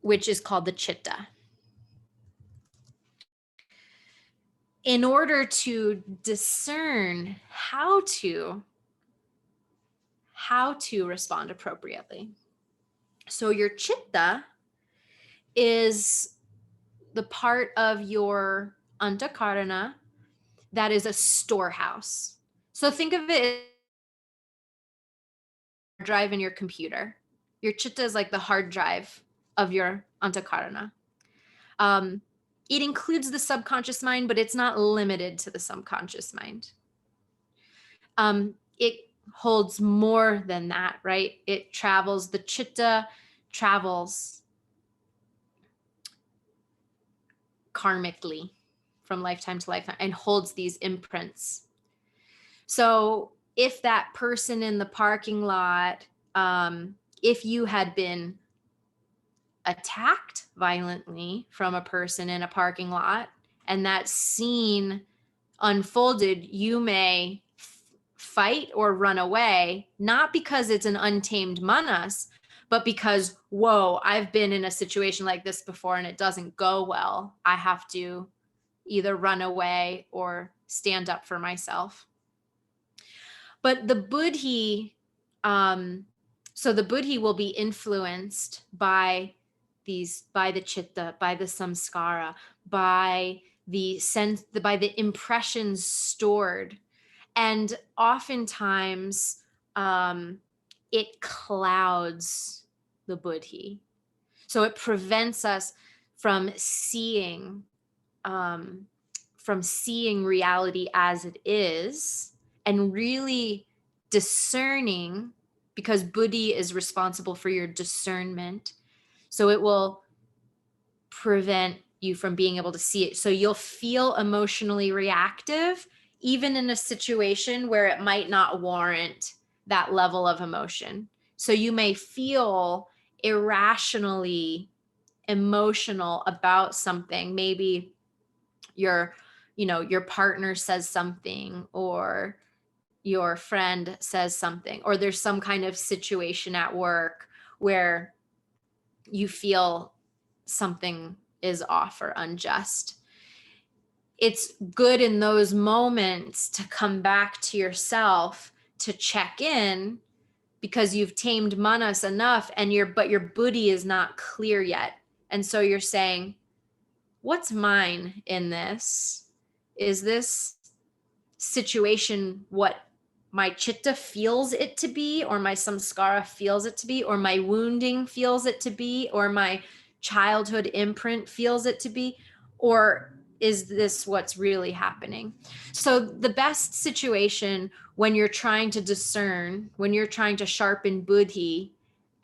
which is called the Chitta. In order to discern how to respond appropriately. So your Chitta is the part of your Karana that is a storehouse. So think of it as drive in your computer. Your Chitta is like the hard drive of your Karana. It includes the subconscious mind, but it's not limited to the subconscious mind. It holds more than that, right? It travels, the Chitta travels karmically from lifetime to lifetime and holds these imprints. So if that person in the parking lot, if you had been attacked violently from a person in a parking lot and that scene unfolded, you may fight or run away, not because it's an untamed manas, but because, whoa, I've been in a situation like this before and it doesn't go well. I have to either run away or stand up for myself. But the buddhi, so the buddhi will be influenced by the Chitta, by the samskara, by the sense, by the impressions stored. And oftentimes it clouds the buddhi. So it prevents us from seeing reality as it is, and really discerning because buddhi is responsible for your discernment. So it will prevent you from being able to see it. So you'll feel emotionally reactive, even in a situation where it might not warrant that level of emotion. So you may feel irrationally emotional about something. Maybe your partner says something, or your friend says something, or there's some kind of situation at work where you feel something is off or unjust. It's good in those moments to come back to yourself, to check in, because you've tamed manas enough, and but your buddhi is not clear yet. And so you're saying, what's mine in this? Is this situation what my chitta feels it to be, or my samskara feels it to be, or my wounding feels it to be, or my childhood imprint feels it to be, or is this what's really happening? So the best situation when you're trying to discern, when you're trying to sharpen buddhi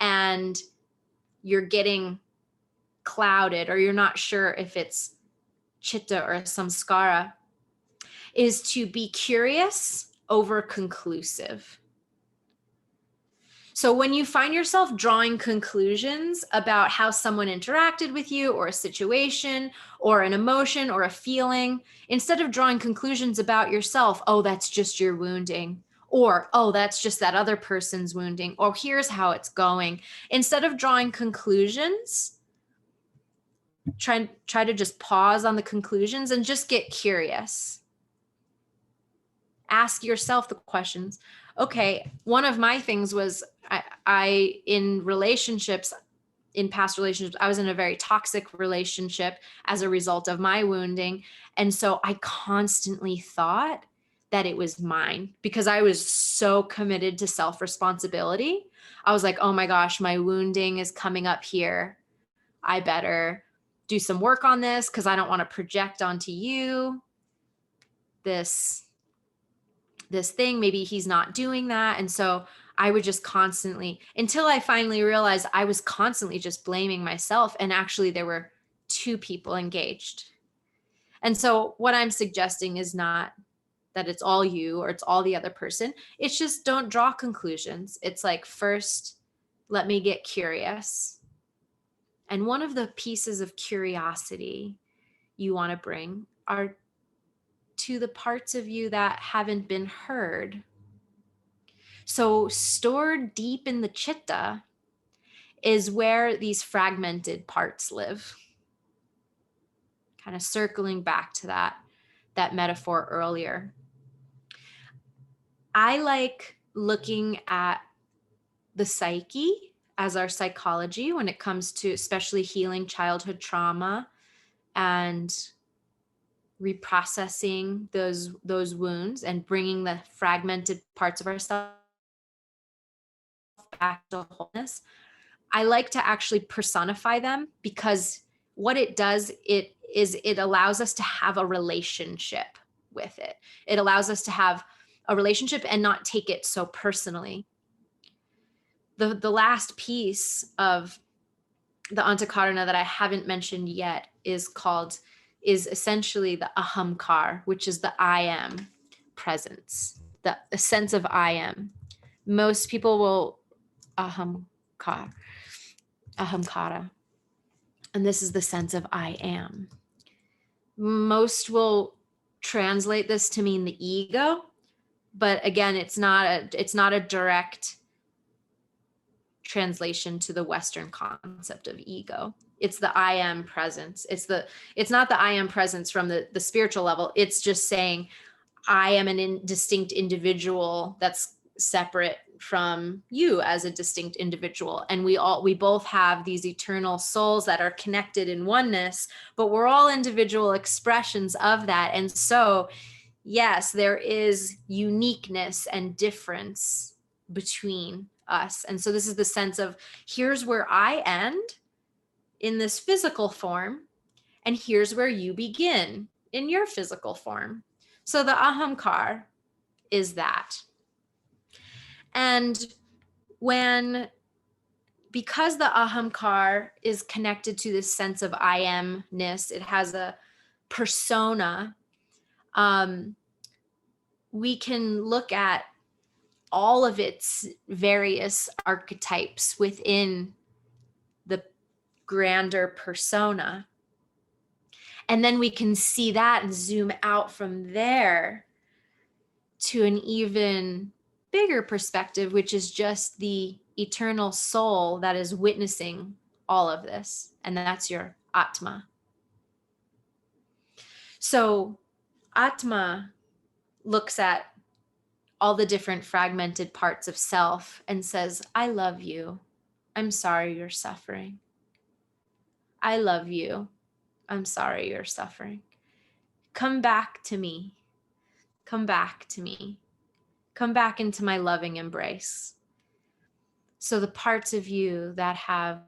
and you're getting clouded, or you're not sure if it's chitta or samskara, is to be curious over conclusive. So when you find yourself drawing conclusions about how someone interacted with you, or a situation, or an emotion, or a feeling, instead of drawing conclusions about yourself, oh, that's just your wounding, or, oh, that's just that other person's wounding, or here's how it's going. Instead of drawing conclusions, try to just pause on the conclusions and just get curious. Ask yourself the questions. Okay, one of my things was I in relationships, in past relationships, I was in a very toxic relationship as a result of my wounding. And so I constantly thought that it was mine, because I was so committed to self-responsibility. I was like, oh my gosh, my wounding is coming up here. I better do some work on this, because I don't want to project onto you this thing. Maybe he's not doing that. And so I would just constantly, until I finally realized I was constantly just blaming myself. And actually there were two people engaged. And so what I'm suggesting is not that it's all you or it's all the other person. It's just, don't draw conclusions. It's like, first, let me get curious. And one of the pieces of curiosity you want to bring are to the parts of you that haven't been heard. So stored deep in the chitta is where these fragmented parts live. Kind of circling back to that metaphor earlier. I like looking at the psyche as our psychology when it comes to especially healing childhood trauma and reprocessing those wounds and bringing the fragmented parts of ourselves back to wholeness. I like to actually personify them, because what it does, it allows us to have a relationship with it. It allows us to have a relationship and not take it so personally. The last piece of the Karana that I haven't mentioned yet is essentially the Ahamkar, which is the I am presence, the sense of I am. Most people will Ahamkara, and this is the sense of I am. Most will translate this to mean the ego, but again, it's not a direct translation to the Western concept of ego. It's the I am presence. It's not the I am presence from the spiritual level. It's just saying I am a distinct individual that's separate from you as a distinct individual. And we both have these eternal souls that are connected in oneness, but we're all individual expressions of that. And so, yes, there is uniqueness and difference between us. And so this is the sense of, here's where I end in this physical form, and here's where you begin in your physical form. So the Ahamkar is that. And because the Ahamkar is connected to this sense of I amness, it has a persona, we can look at all of its various archetypes within the grander persona. And then we can see that and zoom out from there to an even bigger perspective, which is just the eternal soul that is witnessing all of this. And that's your Atma. So Atma looks at all the different fragmented parts of self and says, I love you. I'm sorry you're suffering. I love you. I'm sorry you're suffering. Come back to me. Come back to me. Come back into my loving embrace. So the parts of you that have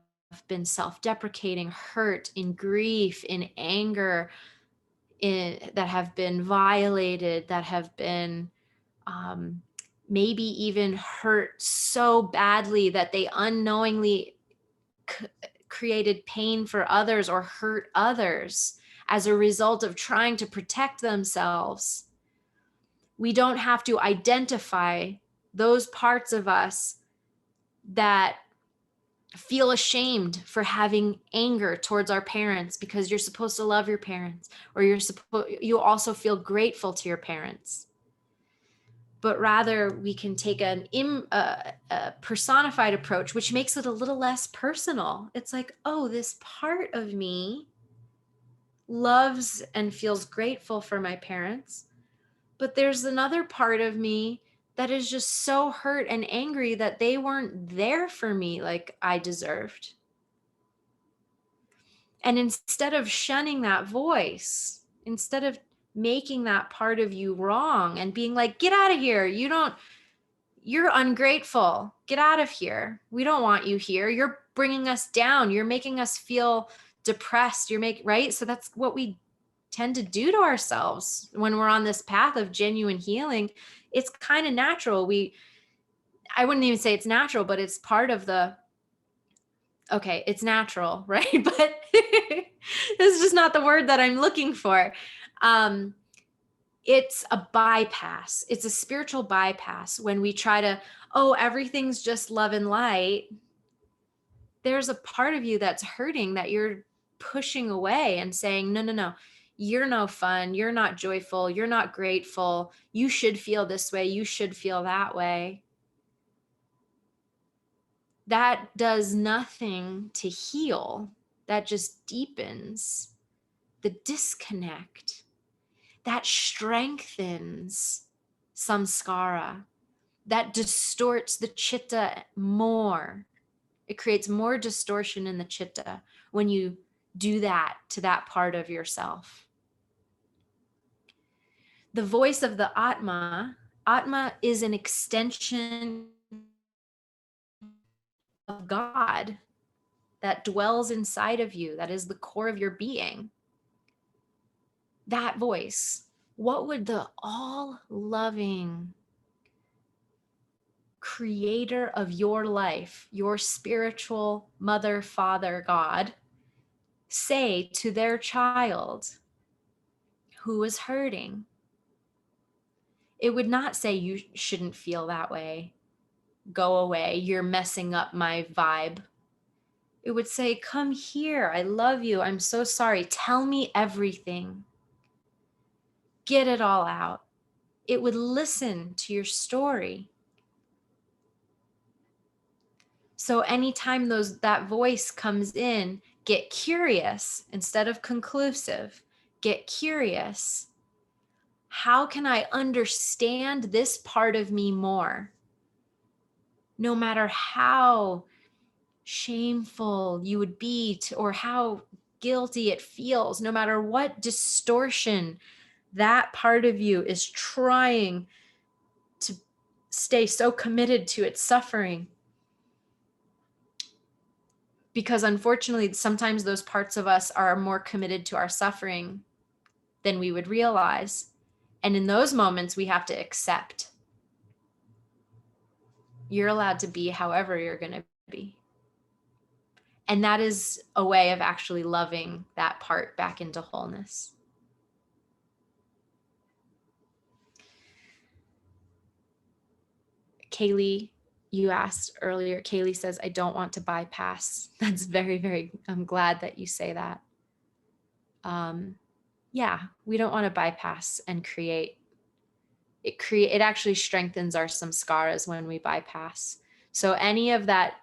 been self-deprecating, hurt, in grief, in anger, that have been violated, that have been maybe even hurt so badly that they unknowingly created pain for others or hurt others as a result of trying to protect themselves. We don't have to identify those parts of us that feel ashamed for having anger towards our parents, because you're supposed to love your parents, or you also feel grateful to your parents. But rather we can take a personified approach, which makes it a little less personal. It's like, oh, this part of me loves and feels grateful for my parents, but there's another part of me that is just so hurt and angry that they weren't there for me like I deserved. And instead of shunning that voice, instead of making that part of you wrong and being like, get out of here, you're ungrateful, get out of here, we don't want you here, you're bringing us down, you're making us feel depressed, right? So that's what we tend to do to ourselves when we're on this path of genuine healing. It's kind of natural. I wouldn't even say it's natural, but it's part of it's natural, right? But it's just not the word that I'm looking for. It's a bypass. It's a spiritual bypass when we try to, everything's just love and light. There's a part of you that's hurting that you're pushing away and saying, no, you're no fun. You're not joyful. You're not grateful. You should feel this way. You should feel that way. That does nothing to heal. That just deepens the disconnect. That strengthens samskara. That distorts the chitta more. It creates more distortion in the chitta when you do that to that part of yourself. The voice of the Atma is an extension of God that dwells inside of you, that is the core of your being. That voice, what would the all-loving creator of your life, your spiritual mother, father, God, say to their child who is hurting? It would not say, you shouldn't feel that way. Go away. You're messing up my vibe. It would say, come here. I love you. I'm so sorry. Tell me everything. Get it all out. It would listen to your story. So anytime that voice comes in, get curious instead of conclusive. Get curious. How can I understand this part of me more? No matter how shameful you would be or how guilty it feels, no matter what distortion that part of you is trying to stay so committed to its suffering. Because unfortunately, sometimes those parts of us are more committed to our suffering than we would realize. And in those moments, we have to accept. you're allowed to be however you're going to be. And that is a way of actually loving that part back into wholeness. Kaylee, you asked earlier, Kaylee says, I don't want to bypass. That's very, very, I'm glad that you say that. Yeah, we don't want to bypass and create. It actually strengthens our samskaras when we bypass. So any of that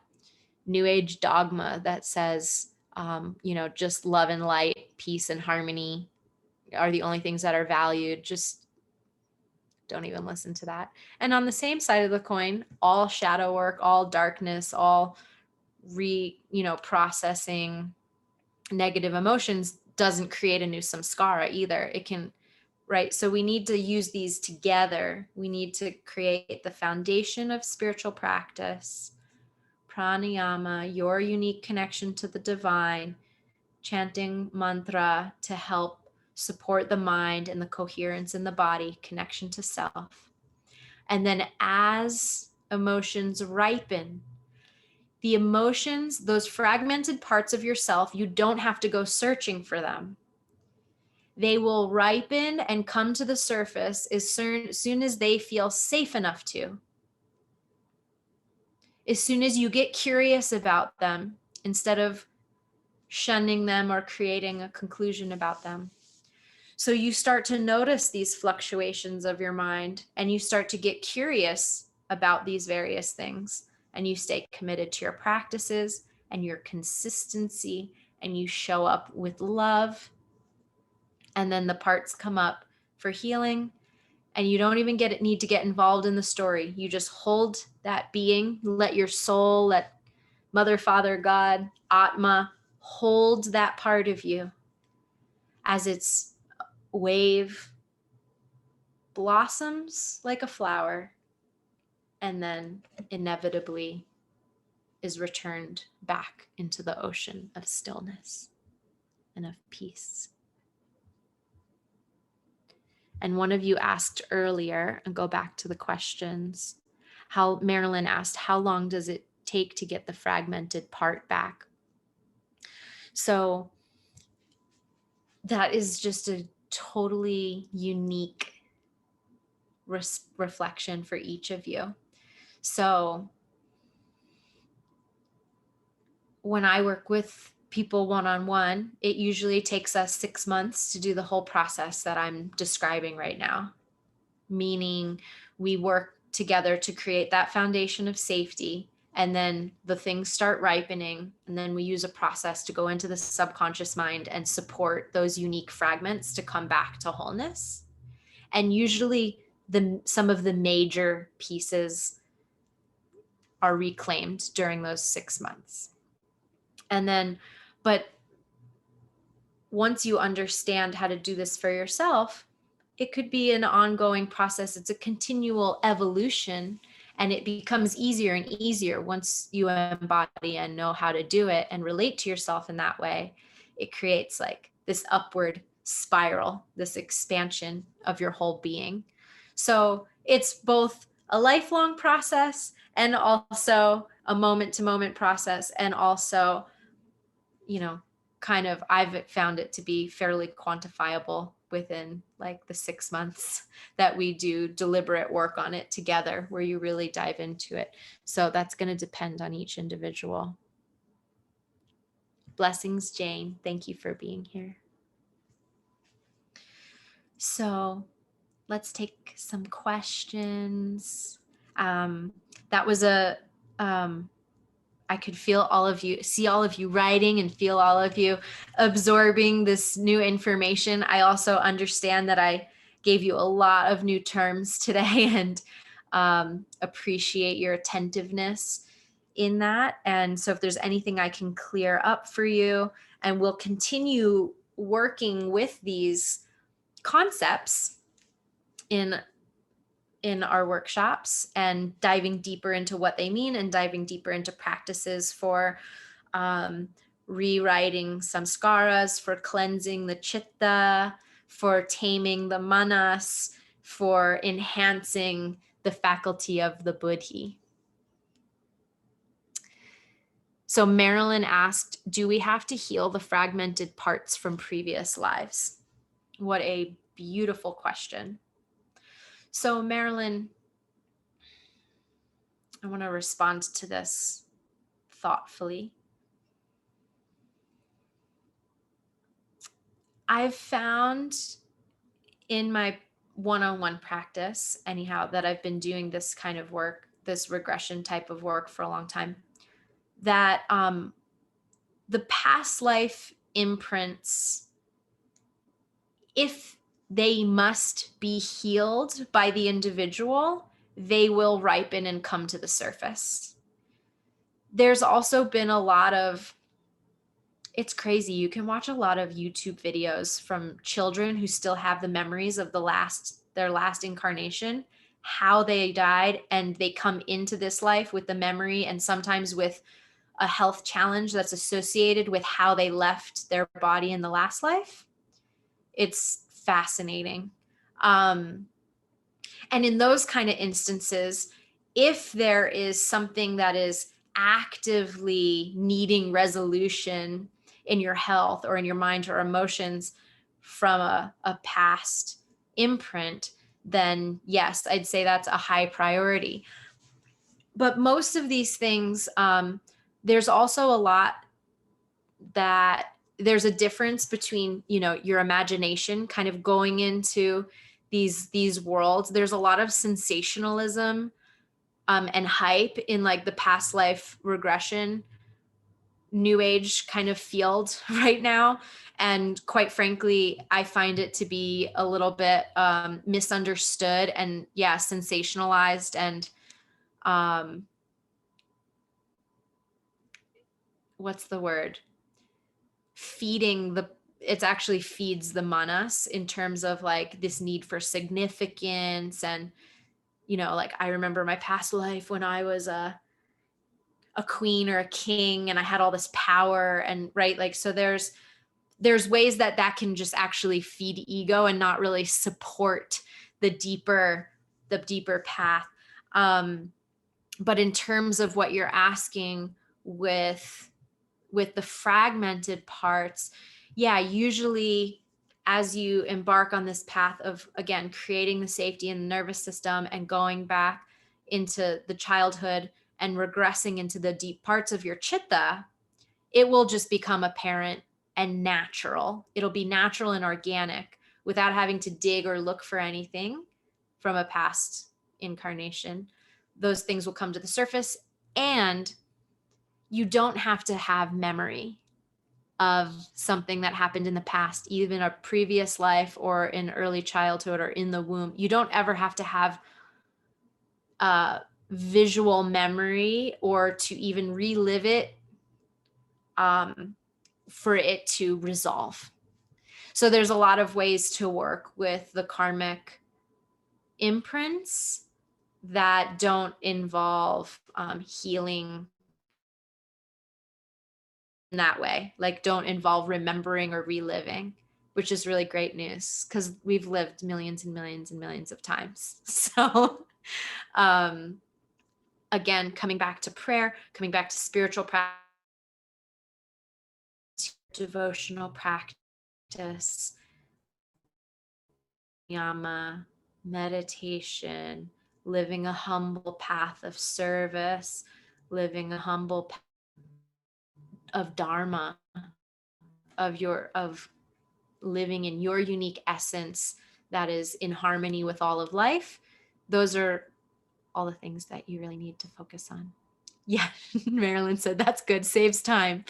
new age dogma that says, just love and light, peace and harmony are the only things that are valued, just don't even listen to that. And on the same side of the coin, all shadow work, all darkness, all processing negative emotions doesn't create a new samskara either. It can, right? So we need to use these together. We need to create the foundation of spiritual practice, pranayama, your unique connection to the divine, chanting mantra to help support the mind and the coherence in the body, connection to self. And then as emotions ripen, the emotions, those fragmented parts of yourself, you don't have to go searching for them. They will ripen and come to the surface as soon as they feel safe enough to. As soon as you get curious about them, instead of shunning them or creating a conclusion about them. So you start to notice these fluctuations of your mind, and you start to get curious about these various things, and you stay committed to your practices and your consistency, and you show up with love. And then the parts come up for healing, and you don't even need to get involved in the story. You just hold that being, let your soul, let Mother, Father, God, Atma, hold that part of you as its wave blossoms like a flower and then inevitably is returned back into the ocean of stillness and of peace. And one of you asked earlier, and go back to the questions, how Marilyn asked, how long does it take to get the fragmented part back? So that is just a totally unique reflection for each of you. So when I work with people one-on-one, it usually takes us 6 months to do the whole process that I'm describing right now. Meaning we work together to create that foundation of safety, and then the things start ripening, and then we use a process to go into the subconscious mind and support those unique fragments to come back to wholeness. And usually some of the major pieces are reclaimed during those 6 months. And then, but once you understand how to do this for yourself, it could be an ongoing process. It's a continual evolution, and it becomes easier and easier once you embody and know how to do it and relate to yourself in that way. It creates like this upward spiral, this expansion of your whole being. So it's both a lifelong process and also a moment-to-moment process, and also, kind of, I've found it to be fairly quantifiable within like the 6 months that we do deliberate work on it together, where you really dive into it. So that's going to depend on each individual. Blessings, Jane. Thank you for being here. So let's take some questions. That was I could feel all of you, see all of you writing and feel all of you absorbing this new information. I also understand that I gave you a lot of new terms today, and appreciate your attentiveness in that. And so if there's anything I can clear up for you, and we'll continue working with these concepts in our workshops and diving deeper into what they mean, and diving deeper into practices for rewriting samskaras, for cleansing the chitta, for taming the manas, for enhancing the faculty of the buddhi. So Marilyn asked, do we have to heal the fragmented parts from previous lives? What a beautiful question. So Marilyn, I want to respond to this thoughtfully. I've found in my one-on-one practice, anyhow, that I've been doing this kind of work, this regression type of work for a long time, that the past life imprints, if they must be healed by the individual, they will ripen and come to the surface. There's also been a lot of, it's crazy. You can watch a lot of YouTube videos from children who still have the memories of their last incarnation, how they died, and they come into this life with the memory and sometimes with a health challenge that's associated with how they left their body in the last life. It's fascinating. And in those kind of instances, if there is something that is actively needing resolution in your health or in your mind or emotions from a past imprint, then yes, I'd say that's a high priority. But most of these things, there's also a lot that there's a difference between, your imagination kind of going into these worlds. There's a lot of sensationalism and hype in like the past life regression, new age kind of field right now. And quite frankly, I find it to be a little bit misunderstood and sensationalized and what's the word? It actually feeds the manas in terms of like this need for significance. And, like I remember my past life when I was a queen or a king and I had all this power and right. Like, so there's ways that can just actually feed ego and not really support the deeper path. But in terms of what you're asking with the fragmented parts, usually as you embark on this path of, again, creating the safety in the nervous system and going back into the childhood and regressing into the deep parts of your chitta, it will just become apparent and natural. It'll be natural and organic without having to dig or look for anything from a past incarnation. Those things will come to the surface, and you don't have to have memory of something that happened in the past, even a previous life or in early childhood or in the womb. You don't ever have to have visual memory or to even relive it for it to resolve. So there's a lot of ways to work with the karmic imprints that don't involve healing in that way, like don't involve remembering or reliving, which is really great news because we've lived millions and millions and millions of times. So again, coming back to prayer, coming back to spiritual practice, devotional practice, yama, meditation, living a humble path of service, living a humble path of dharma, of living in your unique essence that is in harmony with all of life. Those are all the things that you really need to focus on. Yeah, Marilyn said that's good, saves time.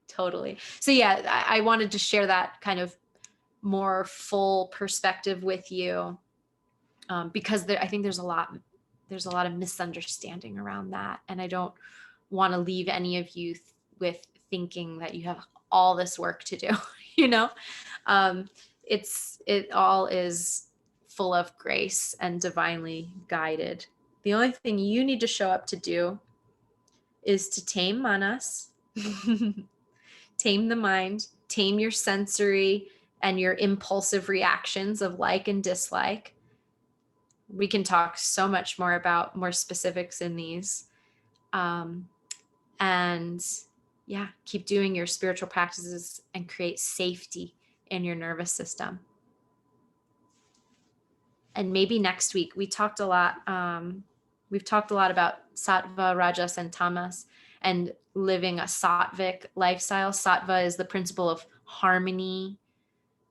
Totally. So I wanted to share that kind of more full perspective with you because I think there's a lot of misunderstanding around that, and I don't want to leave any of you with thinking that you have all this work to do. It all is full of grace and divinely guided. The only thing you need to show up to do is to tame manas, tame the mind, tame your sensory and your impulsive reactions of like and dislike. We can talk so much more about more specifics in these. And yeah, keep doing your spiritual practices and create safety in your nervous system. And maybe next week we've talked a lot about sattva, rajas, and tamas, and living a sattvic lifestyle. Sattva is the principle of harmony.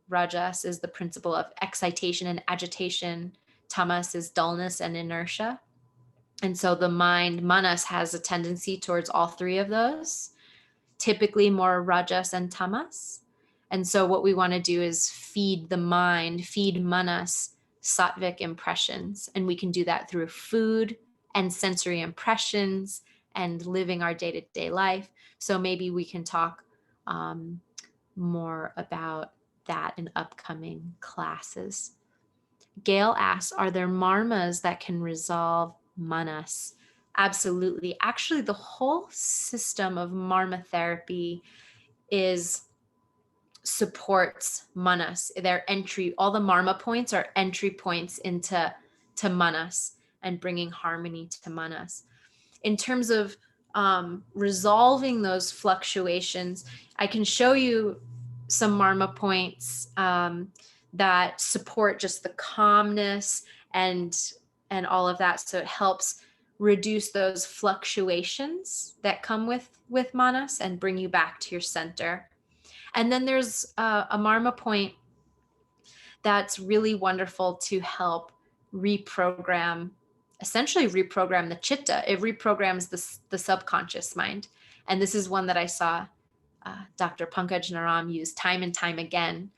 Rajas is the principle of excitation and agitation. Tamas is dullness and inertia. And so the mind, manas, has a tendency towards all three of those, typically more rajas and tamas. And so what we want to do is feed the mind, feed manas, sattvic impressions. And we can do that through food and sensory impressions and living our day-to-day life. So maybe we can talk more about that in upcoming classes. Gail asks, are there marmas that can resolve manas? Absolutely. Actually, the whole system of marma therapy supports manas. Their entry, all the marma points are entry points into manas and bringing harmony to manas. In terms of resolving those fluctuations, I can show you some marma points that support just the calmness and all of that. So it helps reduce those fluctuations that come with manas and bring you back to your center. And then there's a marma point that's really wonderful to help essentially reprogram the chitta. It reprograms the subconscious mind. And this is one that I saw Dr. Pankaj Naram use time and time again.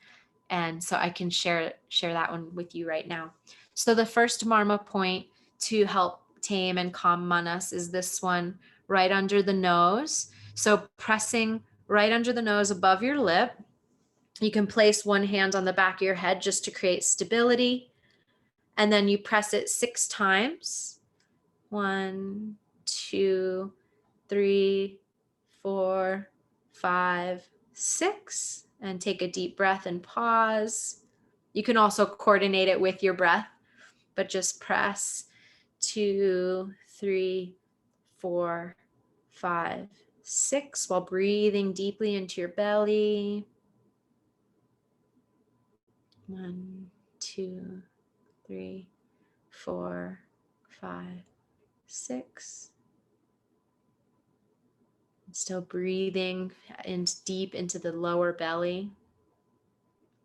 And so I can share that one with you right now. So the first marma point to help tame and calm manas is this one right under the nose. So pressing right under the nose above your lip. You can place one hand on the back of your head just to create stability. And then you press it 6 times. 1, 2, 3, 4, 5, 6. And take a deep breath and pause. You can also coordinate it with your breath, but just press 2, 3, 4, 5, 6 while breathing deeply into your belly. 1, 2, 3, 4, 5, 6. Still breathing deep into the lower belly.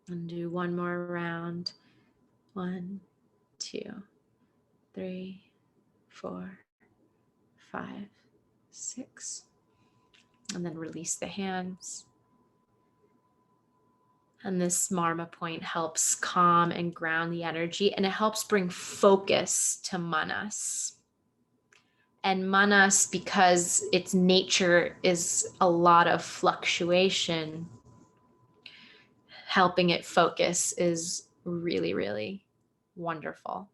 And do one more round. 1, 2, 3, 4, 5, 6. And then release the hands. And this marma point helps calm and ground the energy, and it helps bring focus to manas. And manas, because its nature is a lot of fluctuation, helping it focus is really, really wonderful.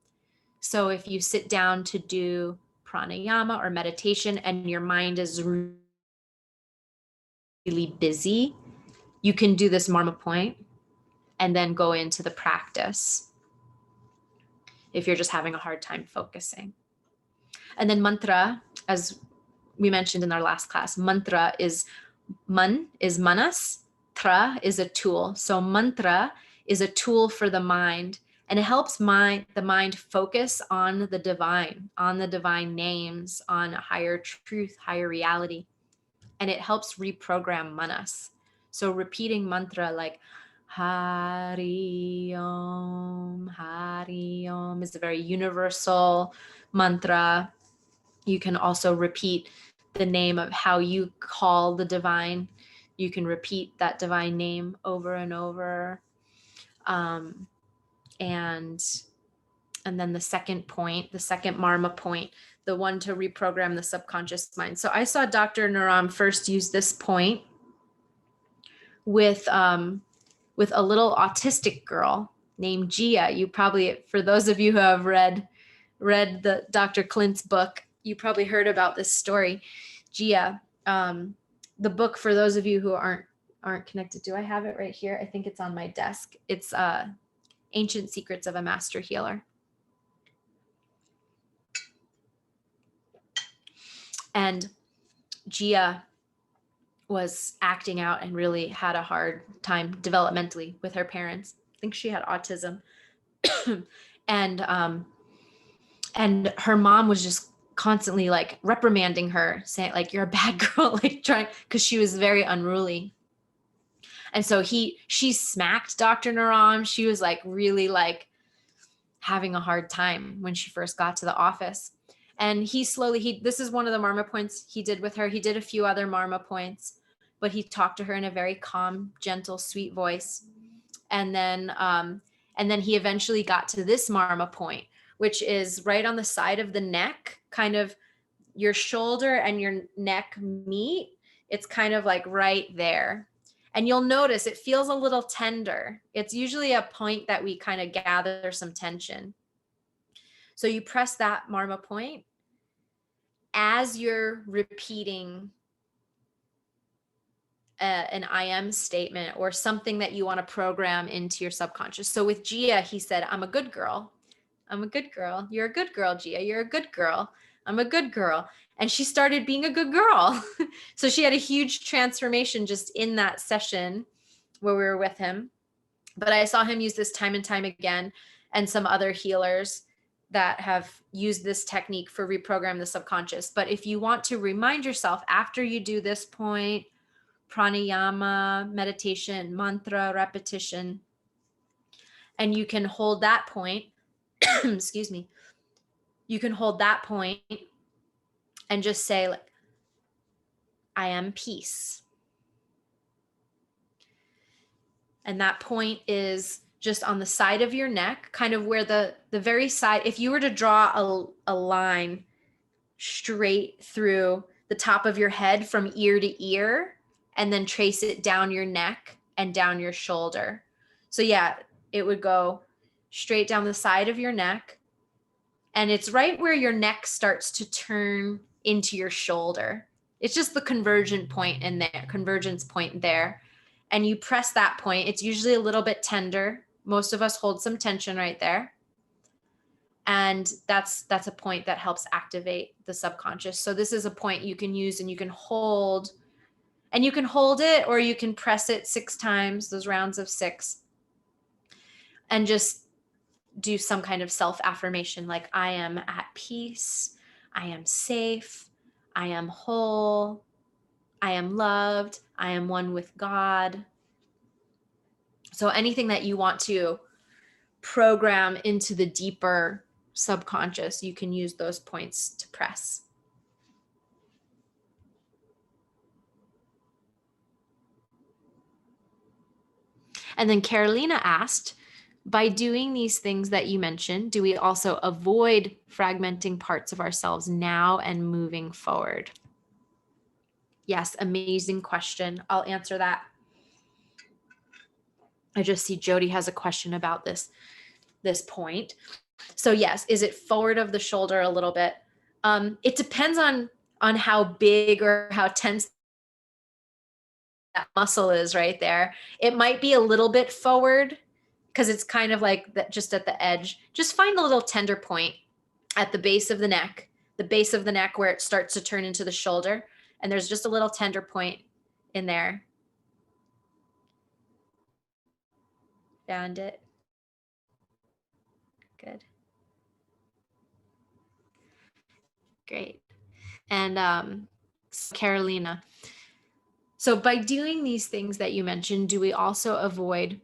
So if you sit down to do pranayama or meditation and your mind is really busy, you can do this marma point and then go into the practice if you're just having a hard time focusing. And then mantra, as we mentioned in our last class, mantra is manas, tra is a tool. So mantra is a tool for the mind, and it helps the mind focus on the divine names, on a higher truth, higher reality. And it helps reprogram manas. So repeating mantra like Hariom, Hariom is a very universal mantra. You can also repeat the name of how you call the divine. You can repeat that divine name over and over. And then the second point, the second marma point, the one to reprogram the subconscious mind. So I saw Dr. Naram first use this point with a little autistic girl named Gia. You probably, for those of you who have read the Dr. Clint's book, you probably heard about this story. Gia, the book, for those of you who aren't connected, do I have it right here? I think it's on my desk. It's Ancient Secrets of a Master Healer. And Gia was acting out and really had a hard time developmentally with her parents. I think she had autism. and and her mom was just constantly like reprimanding her, saying like, you're a bad girl, like trying, because she was very unruly. And so she smacked Dr. Naram. She was like really like having a hard time when she first got to the office. And this is one of the marma points he did with her. He did a few other marma points, but he talked to her in a very calm, gentle, sweet voice. And then he eventually got to this marma point, which is right on the side of the neck, kind of your shoulder and your neck meet. It's kind of like right there. And you'll notice it feels a little tender. It's usually a point that we kind of gather some tension. So you press that marma point as you're repeating an I am statement or something that you want to program into your subconscious. So with Gia, he said, I'm a good girl. I'm a good girl. You're a good girl, Gia. You're a good girl. I'm a good girl. And she started being a good girl. So she had a huge transformation just in that session where we were with him. But I saw him use this time and time again, and some other healers that have used this technique for reprogram the subconscious. But if you want to remind yourself after you do this point, pranayama, meditation, mantra repetition, and you can hold that point, excuse me, you can hold that point and just say, like, I am peace. And that point is just on the side of your neck, kind of where the very side, if you were to draw a line straight through the top of your head from ear to ear, and then trace it down your neck and down your shoulder. So yeah, it would go straight down the side of your neck. And it's right where your neck starts to turn into your shoulder. It's just the convergence point there. And you press that point. It's usually a little bit tender. Most of us hold some tension right there. And that's a point that helps activate the subconscious. So this is a point you can use and you can hold. And you can hold it or you can press it 6 times, those rounds of 6. And just do some kind of self-affirmation like, I am at peace, I am safe, I am whole, I am loved, I am one with God. So anything that you want to program into the deeper subconscious, you can use those points to press. And then Carolina asked, by doing these things that you mentioned, do we also avoid fragmenting parts of ourselves now and moving forward? Yes, amazing question. I'll answer that. I just see Jody has a question about this point. So yes, is it forward of the shoulder a little bit? It depends on how big or how tense that muscle is right there. It might be a little bit forward because it's kind of like that, just at the edge. Just find a little tender point at the base of the neck where it starts to turn into the shoulder. And there's just a little tender point in there. Found it. Good. Great. And Carolina. So by doing these things that you mentioned, do we also avoid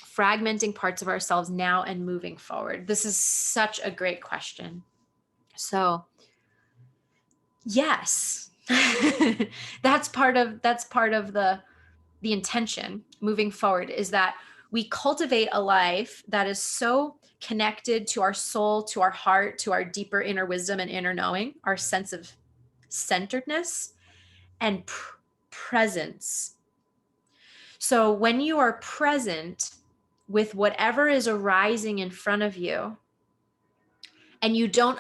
fragmenting parts of ourselves now and moving forward? This is such a great question. So yes, that's part of the intention moving forward, is that we cultivate a life that is so connected to our soul, to our heart, to our deeper inner wisdom and inner knowing, our sense of centeredness and presence. So when you are present with whatever is arising in front of you, and you don't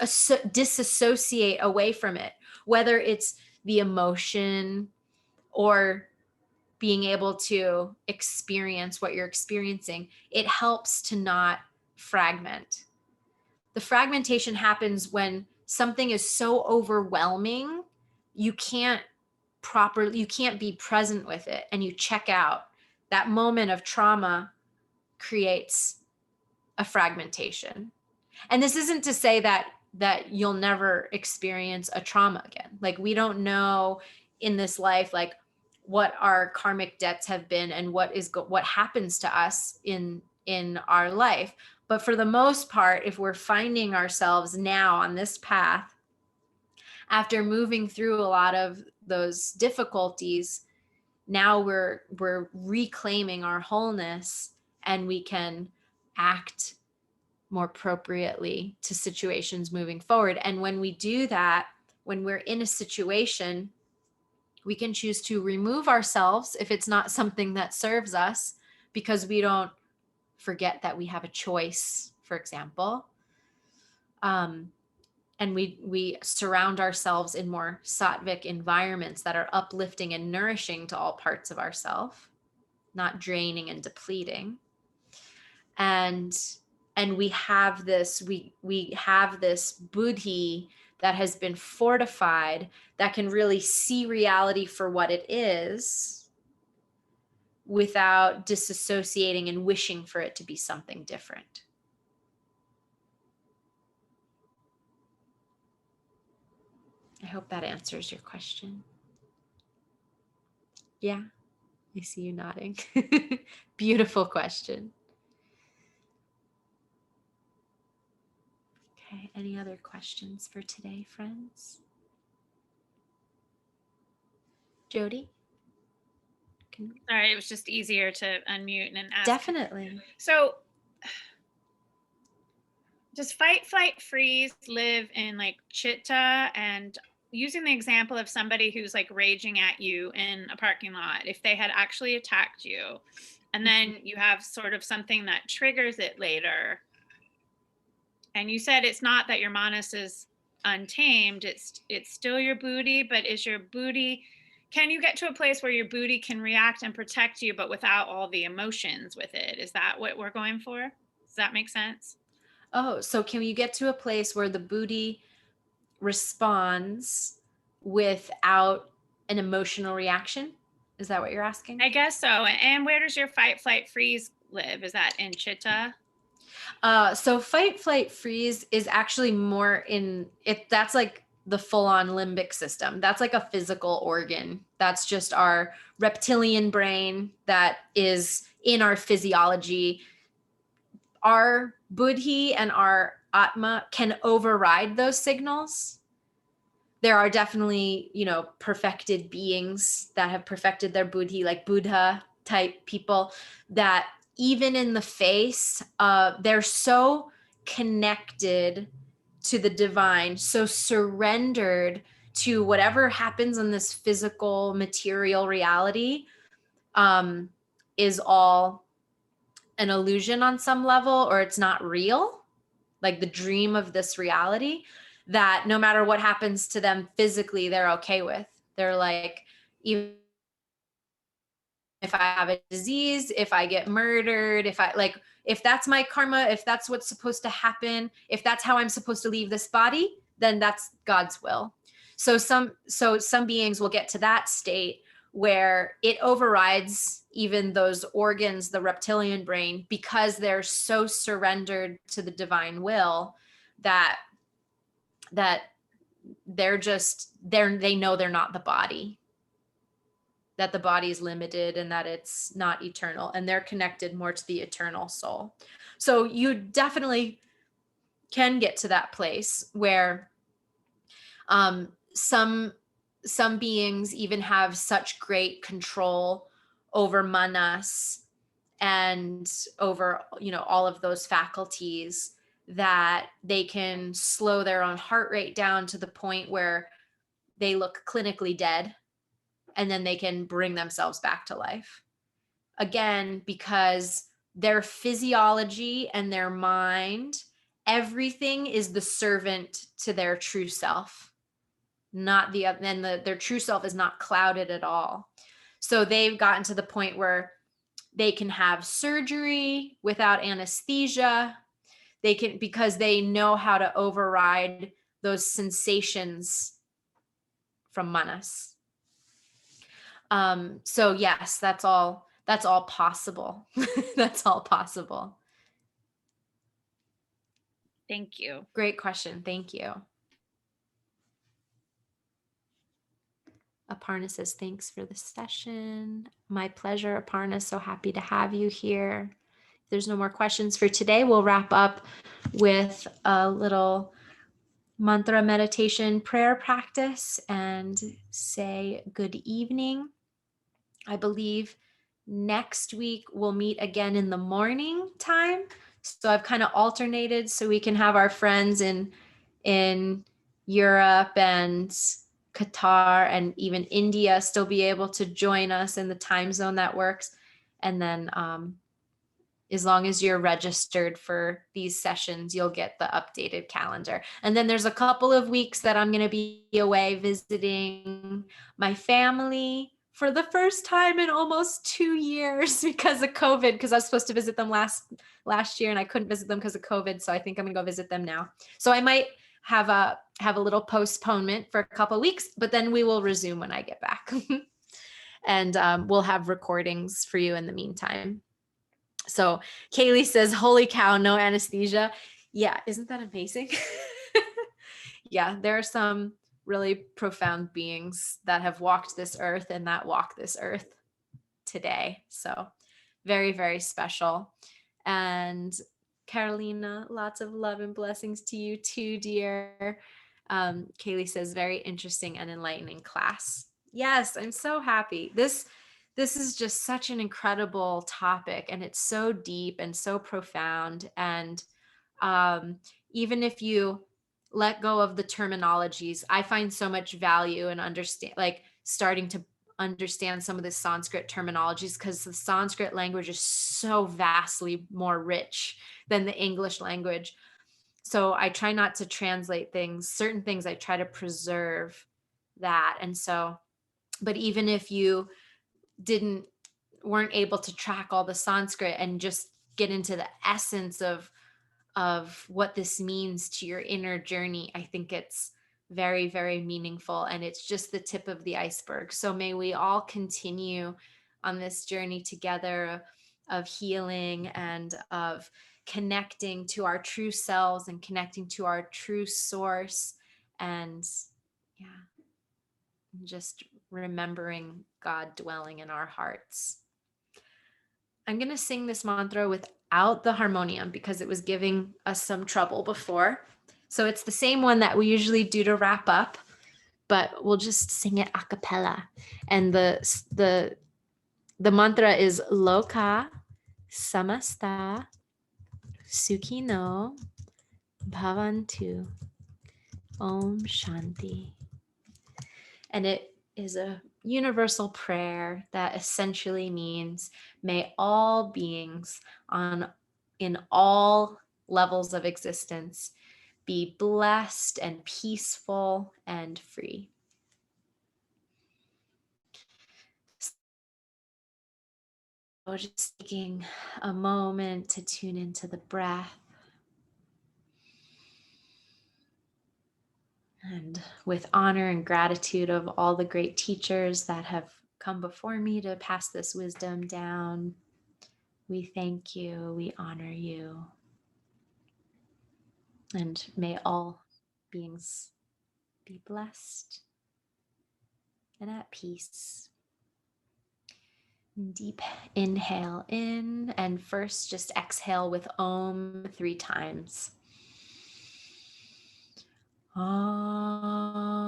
disassociate away from it, whether it's the emotion or being able to experience what you're experiencing, it helps to not fragment. The fragmentation happens when something is so overwhelming, you can't properly, you can't be present with it, and you check out. That moment of trauma creates a fragmentation. And this isn't to say that you'll never experience a trauma again. Like, we don't know in this life, like, what our karmic debts have been and what happens to us in our life. But for the most part, if we're finding ourselves now on this path, after moving through a lot of those difficulties, now we're reclaiming our wholeness, and we can act more appropriately to situations moving forward. And when we do that, when we're in a situation, we can choose to remove ourselves if it's not something that serves us, because we don't forget that we have a choice, for example. And we surround ourselves in more sattvic environments that are uplifting and nourishing to all parts of ourself, not draining and depleting. And we have this buddhi that has been fortified, that can really see reality for what it is without disassociating and wishing for it to be something different. I hope that answers your question. Yeah, I see you nodding. Beautiful question. Okay, any other questions for today, friends? Jody? Sorry, it was just easier to unmute and ask. Definitely. So, does fight, flight, freeze live in like Chitta? And using the example of somebody who's like raging at you in a parking lot, if they had actually attacked you, and then you have sort of something that triggers it later, and you said it's not that your manas is untamed, it's still your buddhi, but is your buddhi, can you get to a place where your buddhi can react and protect you, but without all the emotions with it? Is that what we're going for? Does that make sense? Oh, so can you get to a place where the buddhi responds without an emotional reaction? Is that what you're asking? I guess so. And where does your fight, flight, freeze live? Is that in Chitta? So fight, flight, freeze is actually more in it. That's like the full-on limbic system. That's like a physical organ. That's just our reptilian brain that is in our physiology. Our buddhi and our atma can override those signals. There are definitely, perfected beings that have perfected their buddhi, like Buddha type people, that even in the face, they're so connected to the divine, so surrendered to whatever happens in this physical material reality, is all an illusion on some level, or it's not real, like the dream of this reality, that no matter what happens to them physically, they're okay with. They're like, even if I have a disease, if I get murdered, if that's my karma, if that's what's supposed to happen, if that's how I'm supposed to leave this body, then that's God's will. So some beings will get to that state where it overrides even those organs, the reptilian brain, because they're so surrendered to the divine will that they know they're not the body, that the body is limited and that it's not eternal, and they're connected more to the eternal soul. So you definitely can get to that place where some beings even have such great control over manas and over, all of those faculties, that they can slow their own heart rate down to the point where they look clinically dead, and then they can bring themselves back to life again, because their physiology and their mind, everything is the servant to their true self, not their true self is not clouded at all. So they've gotten to the point where they can have surgery without anesthesia. They can, because they know how to override those sensations from manas. So yes, that's all possible. That's all possible. Thank you. Great question. Thank you. Aparna says, thanks for the session. My pleasure, Aparna. So happy to have you here. If there's no more questions for today, we'll wrap up with a little mantra meditation prayer practice and say good evening. I believe next week we'll meet again in the morning time. So I've kind of alternated so we can have our friends in Europe and Qatar and even India still be able to join us in the time zone that works. And then as long as you're registered for these sessions, you'll get the updated calendar. And then there's a couple of weeks that I'm going to be away visiting my family for the first time in almost 2 years because of COVID, because I was supposed to visit them last year and I couldn't visit them because of COVID. So I think I'm going to go visit them now. So I might have a little postponement for a couple of weeks, but then we will resume when I get back. And we'll have recordings for you in the meantime. So Kaylee says, holy cow, no anesthesia. Yeah, isn't that amazing? Yeah, there are some really profound beings that have walked this earth and that walk this earth today. So very, very special. And Carolina, lots of love and blessings to you too, dear. Kaylee says, very interesting and enlightening class. Yes, I'm so happy. This is just such an incredible topic, and it's so deep and so profound. And even if you let go of the terminologies, I find so much value in starting to understand some of the Sanskrit terminologies, because the Sanskrit language is so vastly more rich than the English language. So I try not to translate certain things I try to preserve that. And so, but even if you weren't able to track all the Sanskrit and just get into the essence of what this means to your inner journey, I think it's very, very meaningful, and it's just the tip of the iceberg. So may we all continue on this journey together of healing and of connecting to our true selves and connecting to our true source, and just remembering God dwelling in our hearts. I'm going to sing this mantra without the harmonium because it was giving us some trouble before. So it's the same one that we usually do to wrap up, but we'll just sing it a cappella. And the mantra is Loka Samasta Sukhino Bhavantu Om Shanti. And it is a universal prayer that essentially means, may all beings in all levels of existence be blessed and peaceful and free. So just taking a moment to tune into the breath. And with honor and gratitude of all the great teachers that have come before me to pass this wisdom down, we thank you, we honor you. And may all beings be blessed and at peace. Deep inhale in, and first just exhale with Om 3 times. Om.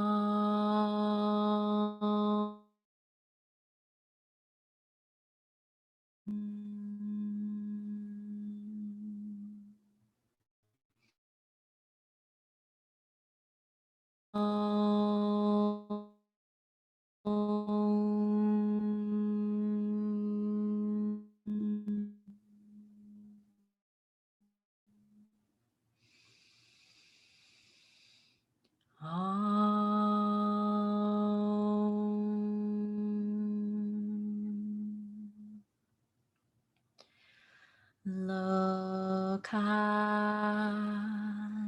Loka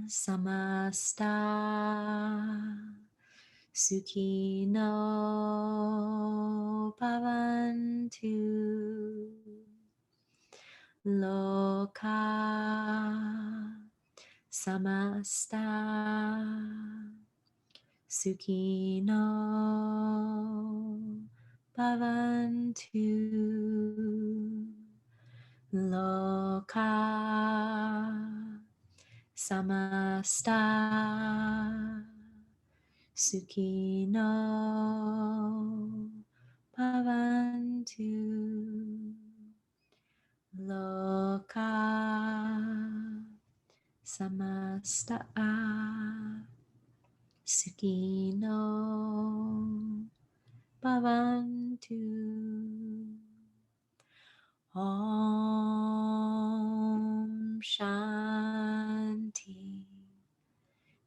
samasta sukhino loka samasta sukhino bhavantu, loka samasta sukhino bhavantu, loka samasta sukhino bhavantu. Om Shanti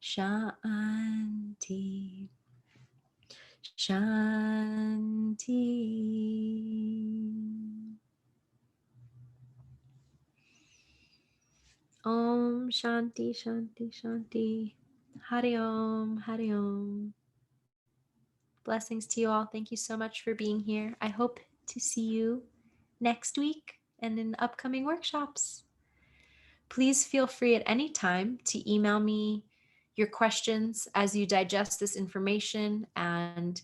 Shanti Shanti. Om Shanti Shanti Shanti. Hariom Hariom. Blessings to you all. Thank you so much for being here. I hope to see you next week and in upcoming workshops. Please feel free at any time to email me your questions as you digest this information and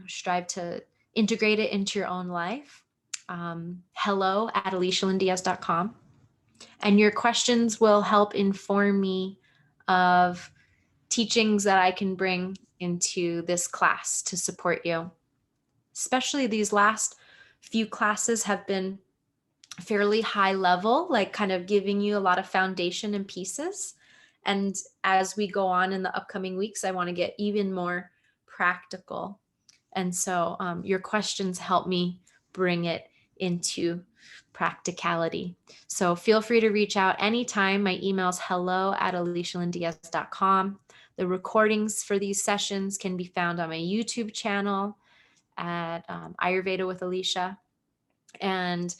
strive to integrate it into your own life. hello@alicialyndiaz.com. And your questions will help inform me of teachings that I can bring into this class to support you. Especially these last few classes have been fairly high level, like kind of giving you a lot of foundation and pieces. And as we go on in the upcoming weeks, I want to get even more practical. And so your questions help me bring it into practicality. So feel free to reach out anytime. My email is hello@alicialyndiaz.com. The recordings for these sessions can be found on my YouTube channel at Ayurveda with Alicia, and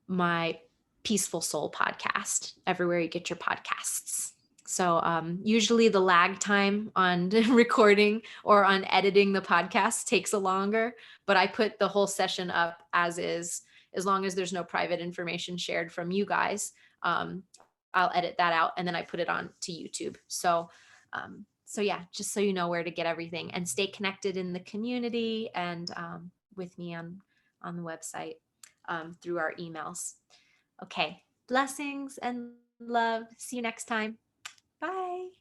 my Peaceful Soul podcast, everywhere you get your podcasts. So usually the lag time on recording or on editing the podcast takes a longer, but I put the whole session up as is, as long as there's no private information shared from you guys. I'll edit that out and then I put it on to YouTube. So yeah, just so you know where to get everything and stay connected in the community and with me on the website through our emails. Okay, blessings and love. See you next time. Bye.